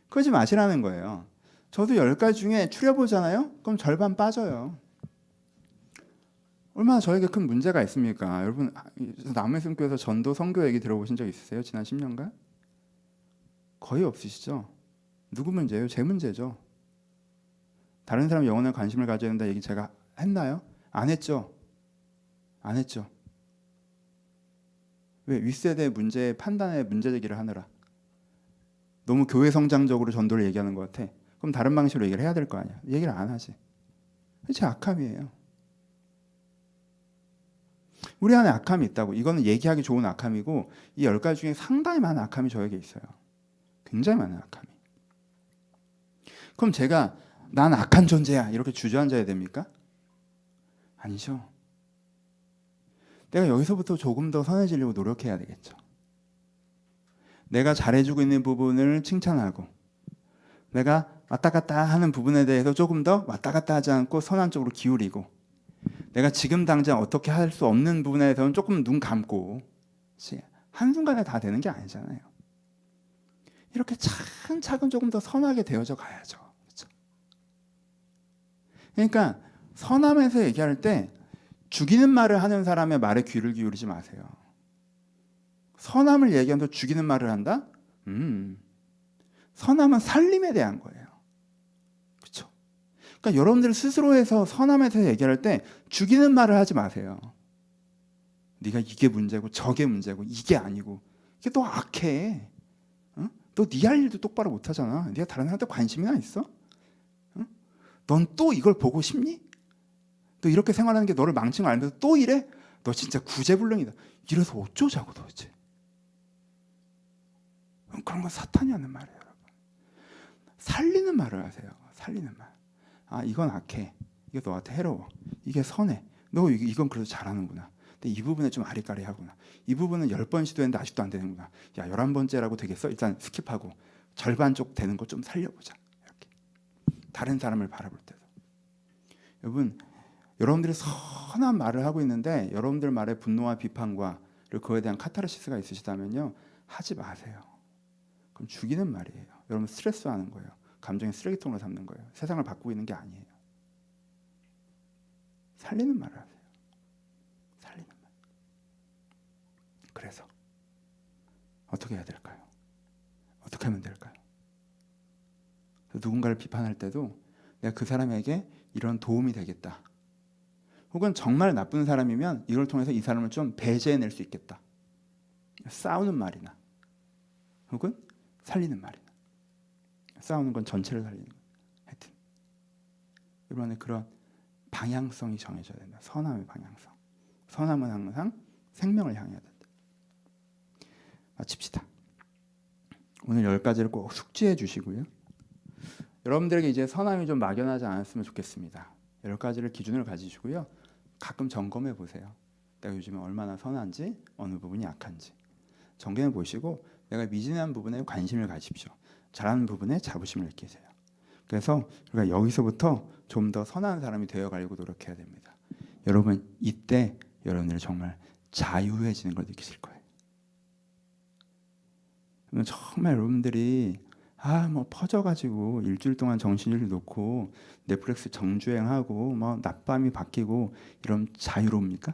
그러지 마시라는 거예요. 저도 10가지 중에 추려보잖아요. 그럼 절반 빠져요. 얼마나 저에게 큰 문제가 있습니까? 여러분 남의 숨교에서 전도 선교 얘기 들어보신 적 있으세요? 지난 10년간? 거의 없으시죠? 누구 문제예요? 제 문제죠. 다른 사람 영혼에 관심을 가져야 된다 얘기 제가 했나요? 안 했죠. 안 했죠. 왜? 윗세대 문제 판단에 문제 제기를 하느라. 너무 교회 성장적으로 전도를 얘기하는 것 같아. 그럼 다른 방식으로 얘기를 해야 될 거 아니야. 얘기를 안 하지. 제 악함이에요. 우리 안에 악함이 있다고. 이거는 얘기하기 좋은 악함이고 이 10가지 중에 상당히 많은 악함이 저에게 있어요. 굉장히 많은 악함이. 그럼 제가 난 악한 존재야 이렇게 주저앉아야 됩니까? 아니죠. 내가 여기서부터 조금 더 선해지려고 노력해야 되겠죠. 내가 잘해주고 있는 부분을 칭찬하고 내가 왔다 갔다 하는 부분에 대해서 조금 더 왔다 갔다 하지 않고 선한 쪽으로 기울이고 내가 지금 당장 어떻게 할 수 없는 부분에 대해서는 조금 눈 감고 한순간에 다 되는 게 아니잖아요. 이렇게 차근차근 조금 더 선하게 되어져 가야죠. 그렇죠? 그러니까 선함에서 얘기할 때 죽이는 말을 하는 사람의 말에 귀를 기울이지 마세요. 선함을 얘기하면서 죽이는 말을 한다? 선함은 살림에 대한 거예요. 그렇죠? 그러니까 여러분들 스스로에서 선함에서 얘기할 때 죽이는 말을 하지 마세요. 네가 이게 문제고 저게 문제고 이게 아니고 이게 또 악해. 어? 너 네 할 일도 똑바로 못하잖아. 네가 다른 사람한테 관심이나 있어? 어? 넌 또 이걸 보고 싶니? 너 이렇게 생활하는 게 너를 망친 걸 알면서 또 이래? 너 진짜 구제불능이다. 이래서 어쩌자고 도대체. 그런 건 사탄이 하는 말이에요, 여러분. 살리는 말을 하세요. 살리는 말. 아, 이건 악해. 이게 너한테 해로워. 이게 선해. 너 이건 그래도 잘하는구나. 근데 이 부분에 좀 아리까리하구나. 이 부분은 10번 시도했는데 아직도 안 되는구나. 야, 11번째라고 되겠어? 일단 스킵하고 절반 쪽 되는 거 좀 살려보자. 이렇게. 다른 사람을 바라볼 때도. 여러분들이 선한 말을 하고 있는데 여러분들 말에 분노와 비판과 그리고 그거에 대한 카타르시스가 있으시다면요. 하지 마세요. 그럼 죽이는 말이에요. 여러분 스트레스 하는 거예요. 감정의 쓰레기통으로 삼는 거예요. 세상을 바꾸고 있는 게 아니에요. 살리는 말을 하세요. 살리는 말. 그래서 어떻게 해야 될까요? 어떻게 하면 될까요? 누군가를 비판할 때도 내가 그 사람에게 이런 도움이 되겠다. 혹은 정말 나쁜 사람이면 이걸 통해서 이 사람을 좀 배제해낼 수 있겠다. 싸우는 말이나 혹은 살리는 말이나. 싸우는 건 전체를 살리는 거예요. 하여튼 이번에 그런 방향성이 정해져야 된다. 선함의 방향성. 선함은 항상 생명을 향해야 된다. 마칩시다. 오늘 10가지를 꼭 숙지해 주시고요. 여러분들에게 이제 선함이 좀 막연하지 않았으면 좋겠습니다. 10가지를 기준으로 가지시고요. 가끔 점검해 보세요. 내가 요즘에 얼마나 선한지, 어느 부분이 약한지. 점검해 보시고 내가 미진한 부분에 관심을 가십시오. 잘하는 부분에 자부심을 느끼세요. 그래서 우리가 여기서부터 좀 더 선한 사람이 되어가려고 노력해야 됩니다. 여러분 이때 여러분들이 정말 자유해지는 걸 느끼실 거예요. 정말 여러분들이 뭐 퍼져가지고 일주일 동안 정신을 놓고 넷플릭스 정주행하고 뭐 낮밤이 바뀌고 이런 자유로웁니까?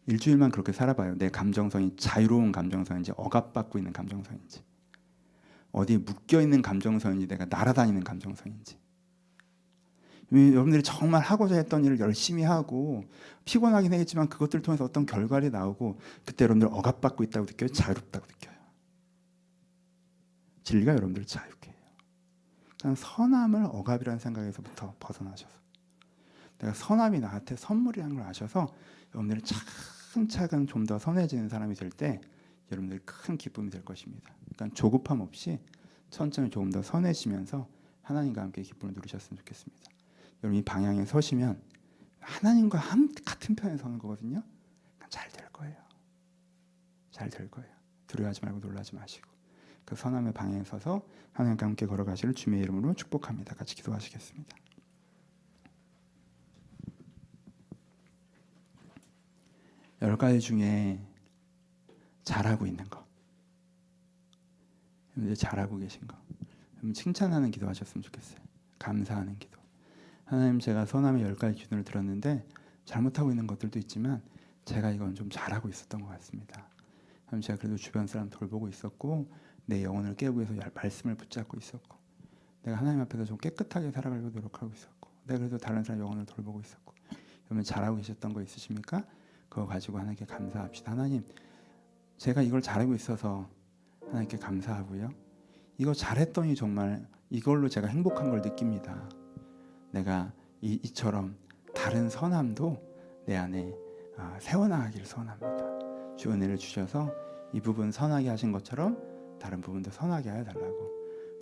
일주일만 그렇게 살아봐요. 내 감정성이 자유로운 감정성인지 억압받고 있는 감정성인지 어디에 묶여있는 감정성인지 내가 날아다니는 감정성인지. 여러분들이 정말 하고자 했던 일을 열심히 하고 피곤하긴 하겠지만 그것들을 통해서 어떤 결과를 나오고 그때 여러분들 억압받고 있다고 느껴요? 자유롭다고 느껴요? 진리가 여러분들을 자유케 해요. 그냥 선함을 억압이라는 생각에서부터 벗어나셔서 내가 선함이 나한테 선물이라는 걸 아셔서 여러분들이 차근차근 좀 더 선해지는 사람이 될 때 여러분들이 큰 기쁨이 될 것입니다. 그러니까 조급함 없이 천천히 조금 더 선해지면서 하나님과 함께 기쁨을 누리셨으면 좋겠습니다. 여러분 이 방향에 서시면 하나님과 같은 편에 서는 거거든요. 잘 될 거예요. 잘 될 거예요. 두려워하지 말고 놀라지 마시고 그 선함의 방향에 서서 하나님과 함께 걸어가시를 주님의 이름으로 축복합니다. 같이 기도하시겠습니다. 여러 가지 중에 잘하고 있는 거, 잘하고 계신 거, 칭찬하는 기도하셨으면 좋겠어요. 감사하는 기도. 하나님, 제가 선함의 10가지 기준을 들었는데 잘못하고 있는 것들도 있지만 제가 이건 좀 잘하고 있었던 것 같습니다. 하나님, 제가 그래도 주변 사람 돌보고 있었고 내 영혼을 깨우기 위해서 말씀을 붙잡고 있었고 내가 하나님 앞에서 좀 깨끗하게 살아가려고 노력하고 있었고 내가 그래도 다른 사람 영혼을 돌보고 있었고. 여러분 잘하고 계셨던 거 있으십니까? 그거 가지고 하나님께 감사합시다. 하나님, 제가 이걸 잘하고 있어서 하나님께 감사하고요. 이거 잘했더니 정말 이걸로 제가 행복한 걸 느낍니다. 내가 이처럼 다른 선함도 내 안에 세워나가기를 소원합니다. 주 은혜를 주셔서 이 부분 선하게 하신 것처럼 다른 부분도 선하게 하여 달라고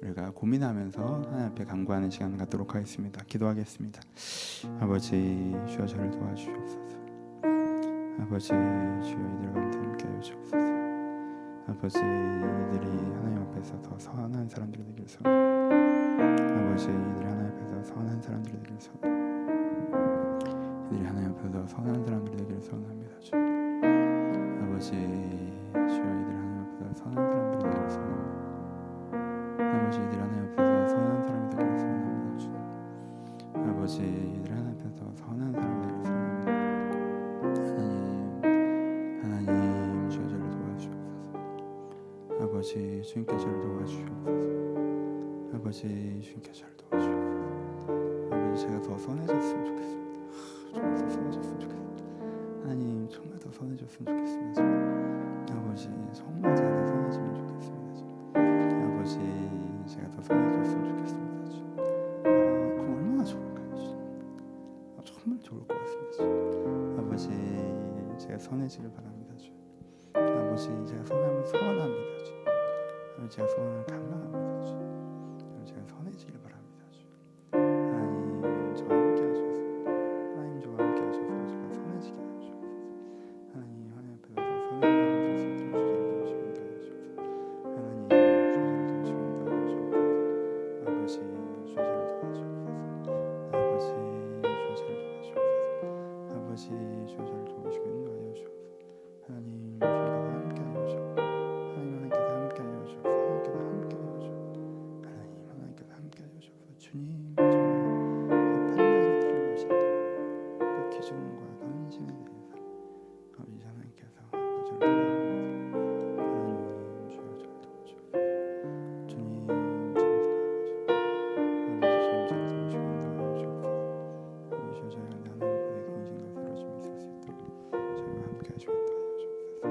우리가 고민하면서 하나님 앞에 간구하는 시간을 갖도록 하겠습니다. 기도하겠습니다. 아버지 주여 저를 도와주시옵소서. 아버지 주여 이들 가운데 함께하여 주옵소서. 아버지 이들이 하나님 앞에서 더 선한 사람들이 되기를 소원합니다. 아버지 이들이 하나님 앞에서 선한 사람들이 되기를 소원합니다. 이들이 하나님 앞에서 더 선한 사람들이 되기를 소원합니다. 주. 아버지 주여 이들이 하나님 앞에서 선한 사람들이 되기를 소원합니다. 아버지 이들이 하나님 앞에서 선한 사람이 되기를 소원합니다. 주. 아버지 이들이 하나님 앞에서 선한 사람이 되기를 소원합니다. 하나님 주여 저를 도와주옵소서. 아버지 주님께 저를 도와주옵소서. 아버지 주님께 저를 도와주옵소서. 아버지 제가 더 선해졌으면 좋겠습니다. 정말 더 선해졌으면 좋겠습니다. 하나님 정말 더 선해졌으면 좋겠습니다. 아버지 정말 제가 더 선해지면 좋겠습니다. 아버지 제가 더 선해졌으면 좋겠습니다. 그럼 얼마나 좋을까요? 정말 좋을 것 같습니다. 아버지 제가 선해지길 바랍니다. 주. 아버지 제가 선함을 소원합니다. 주. 아버지 제가 소원을 갈망합니다. 주. 아버지 제가 선해지길 바랍니다. 주. 하나님 저와 함께 하셔서 하나님 저와 함께 하셔서 제가 선해지게 하시옵소서. 하나님 하나님 앞에서 더 선한 사람들이 있을 때 주저를 도우시면 하시옵소서. 하나님 주저를 도우시면 하시옵소서. 아버지 주저를 도와주옵소서. 아버지 주저를 도와주옵소서. 아버지 주저를 도우시면 하시옵소서. 하나님 주께서 함께하여 주옵소서. 하나님 하나님께서 함께하여 주옵소서. 하나님께서 함께하여 주옵소서. 하나님 하나님께서 함께하여 주옵소서. 주님 정말 그 판단이 틀리신데 그 기준과 그 헌신에 대해서 아버지 하나님께서 저를 도와주옵소서. 하나님 주여 저를 도와주옵소서. 주님 저를 도와주옵소서. 아버지 주님 저를 도우시고 인도하여 주옵소서. 아버지 주여 저희가 하나님 앞에 근심과 새로짐이 있을 수 있도록 저희와 함께 하시고 인도하여 주옵소서.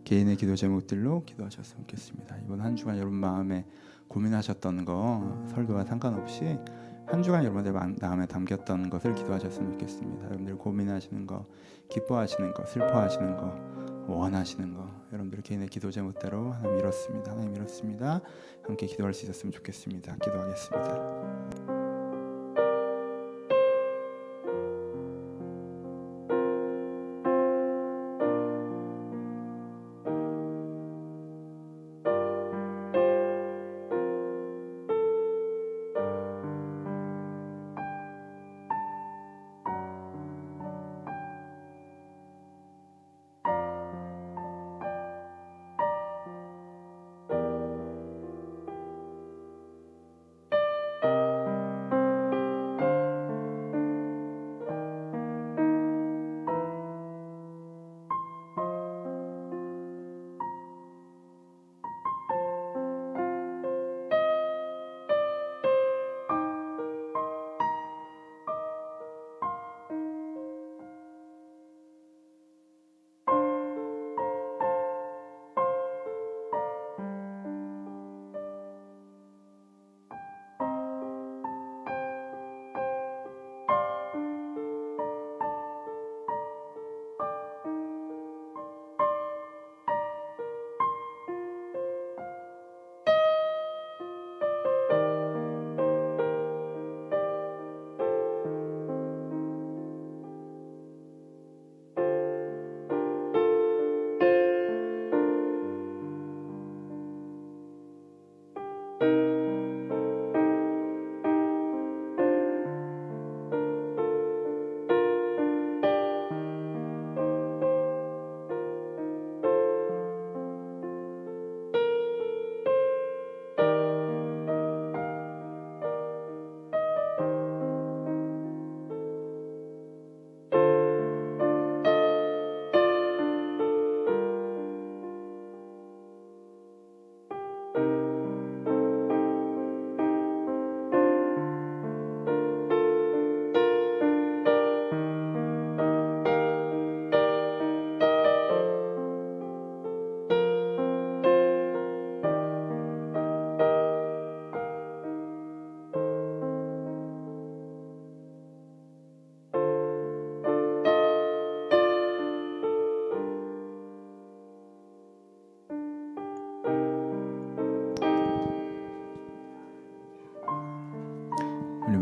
개인의 기도 제목들로 기도하셨으면 좋겠습니다. 이번 한 주간 여러분 마음에 고민하셨던 거 설교와 상관없이 한 주간 여러분들 마음에 담겼던 것을 기도하셨으면 좋겠습니다. 여러분들 고민하시는 거, 기뻐하시는 거, 슬퍼하시는 거, 원하시는 거 여러분들 개인의 기도 제목대로 하나님 이렇습니다. 하나님 이렇습니다. 함께 기도할 수 있었으면 좋겠습니다. 기도하겠습니다.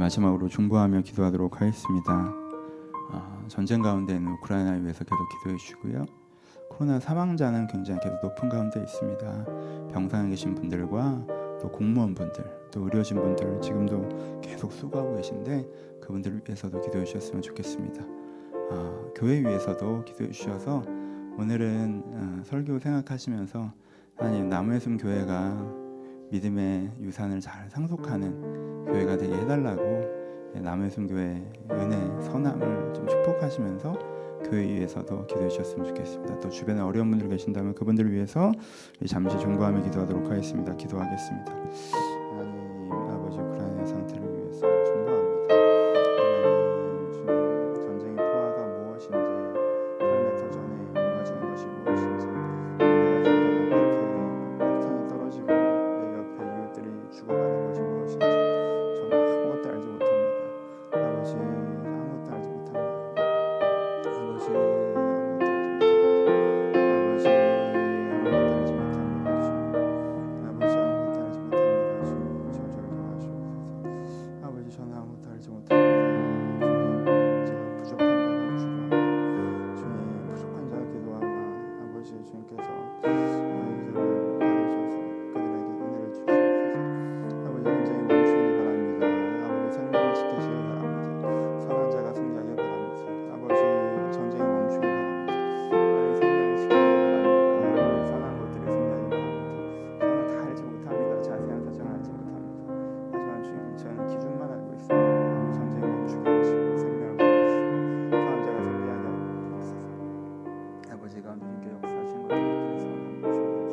마지막으로 중보하며 기도하도록 하겠습니다. 전쟁 가운데 있는 우크라이나를 위해서 계속 기도해 주시고요. 코로나 사망자는 굉장히 계속 높은 가운데 있습니다. 병상에 계신 분들과 또 공무원분들, 또 의료진분들 지금도 계속 수고하고 계신데 그분들을 위해서도 기도해 주셨으면 좋겠습니다. 교회 위해서도 기도해 주셔서 오늘은 설교 생각하시면서 하나님 나무의숨 교회가 믿음의 유산을 잘 상속하는 교회가 되게 해달라고 나무의숨 교회 은혜 선함을 좀 축복하시면서 교회 위해서도 기도해 주셨으면 좋겠습니다. 또 주변에 어려운 분들 계신다면 그분들을 위해서 잠시 중보하며 기도하도록 하겠습니다. 기도하겠습니다. 하나님 아버지 우크라이나 상태를 위해서 중보합니다. 하나님 주님 전쟁의 포화가 무엇인지 삶의 도전에 무너지는 것이 무엇인지 내가 점점 폭탄이 떨어지고 내 옆에 이웃들이 죽어가는 것이 무엇인지 저는 아무것도 알지 못합니다. 아버지 아무것도 알지 못합니다. 아버지 아무것도 알지 못합니다. 아버지 아무것도 알지 못합니다. 주님 저를 도와주옵소서. 아버지 저는 아무것도 알지 못합니다. 주님 제가 부족한 자가 주가 주님 부족한 자가 기도하나 아버지 주님께서 그들을 받으셔서 그들에게 은혜를 주시옵소서. 아버지 전쟁이 멈추길 바랍니다. 아버지 생명을 지키시길 바랍니다. 선한 자가 승리하길 바랍니다. 아버지 전쟁이 멈추길 바랍니다. 아버지 생명을 지키길 바랍니다. 아버지 선한 것들이 승리하길 바랍니다. 저는 다 알지 못합니다. 자세한 사정을 알지 못합니다. 하지만 주님 저는 기준만 알고 있습니다. 아버지 전쟁이 멈추게 하시고 생명을 보내주시고 선한 자가 승리하게 하옵소서. 아버지 가운데 주님께 역사하신 것들을 통해서 하나님 주시옵소서.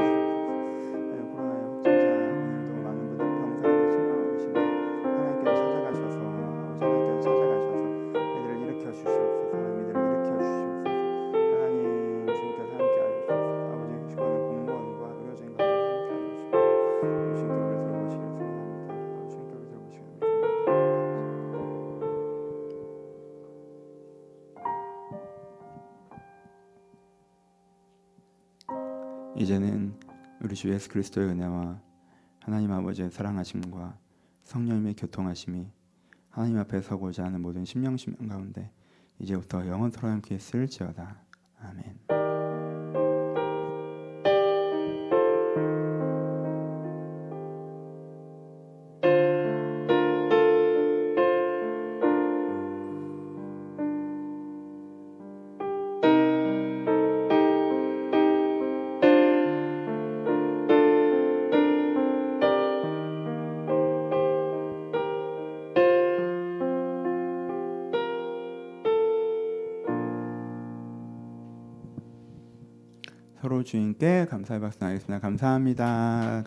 코로나의 확진자 오늘도 많은 분들 병상에 신청하고 계신데 하나님께 찾아가셔서 아버지 하나님께 찾아가셔서 이들을 일으켜 주시옵소서. 하나님 이들을 일으켜 주시옵소서. 하나님 주님께서 함께하여 주옵소서. 아버지 주시고는 공무원과 의료진과 함께하여 주시옵소서. 주님께를 들어보시길 소원합니다. 주님께를 들어보시길 소원합니다. 이제는 우리 주 예수 그리스도의 은혜와 하나님 아버지의 사랑하심과 성령님의 교통하심이 하나님 앞에 서고자 하는 모든 심령심령 가운데 이제부터 영원토록 함께 있을지어다. 아멘. 서로 주님께 감사의 박수 나겠습니다. 감사합니다.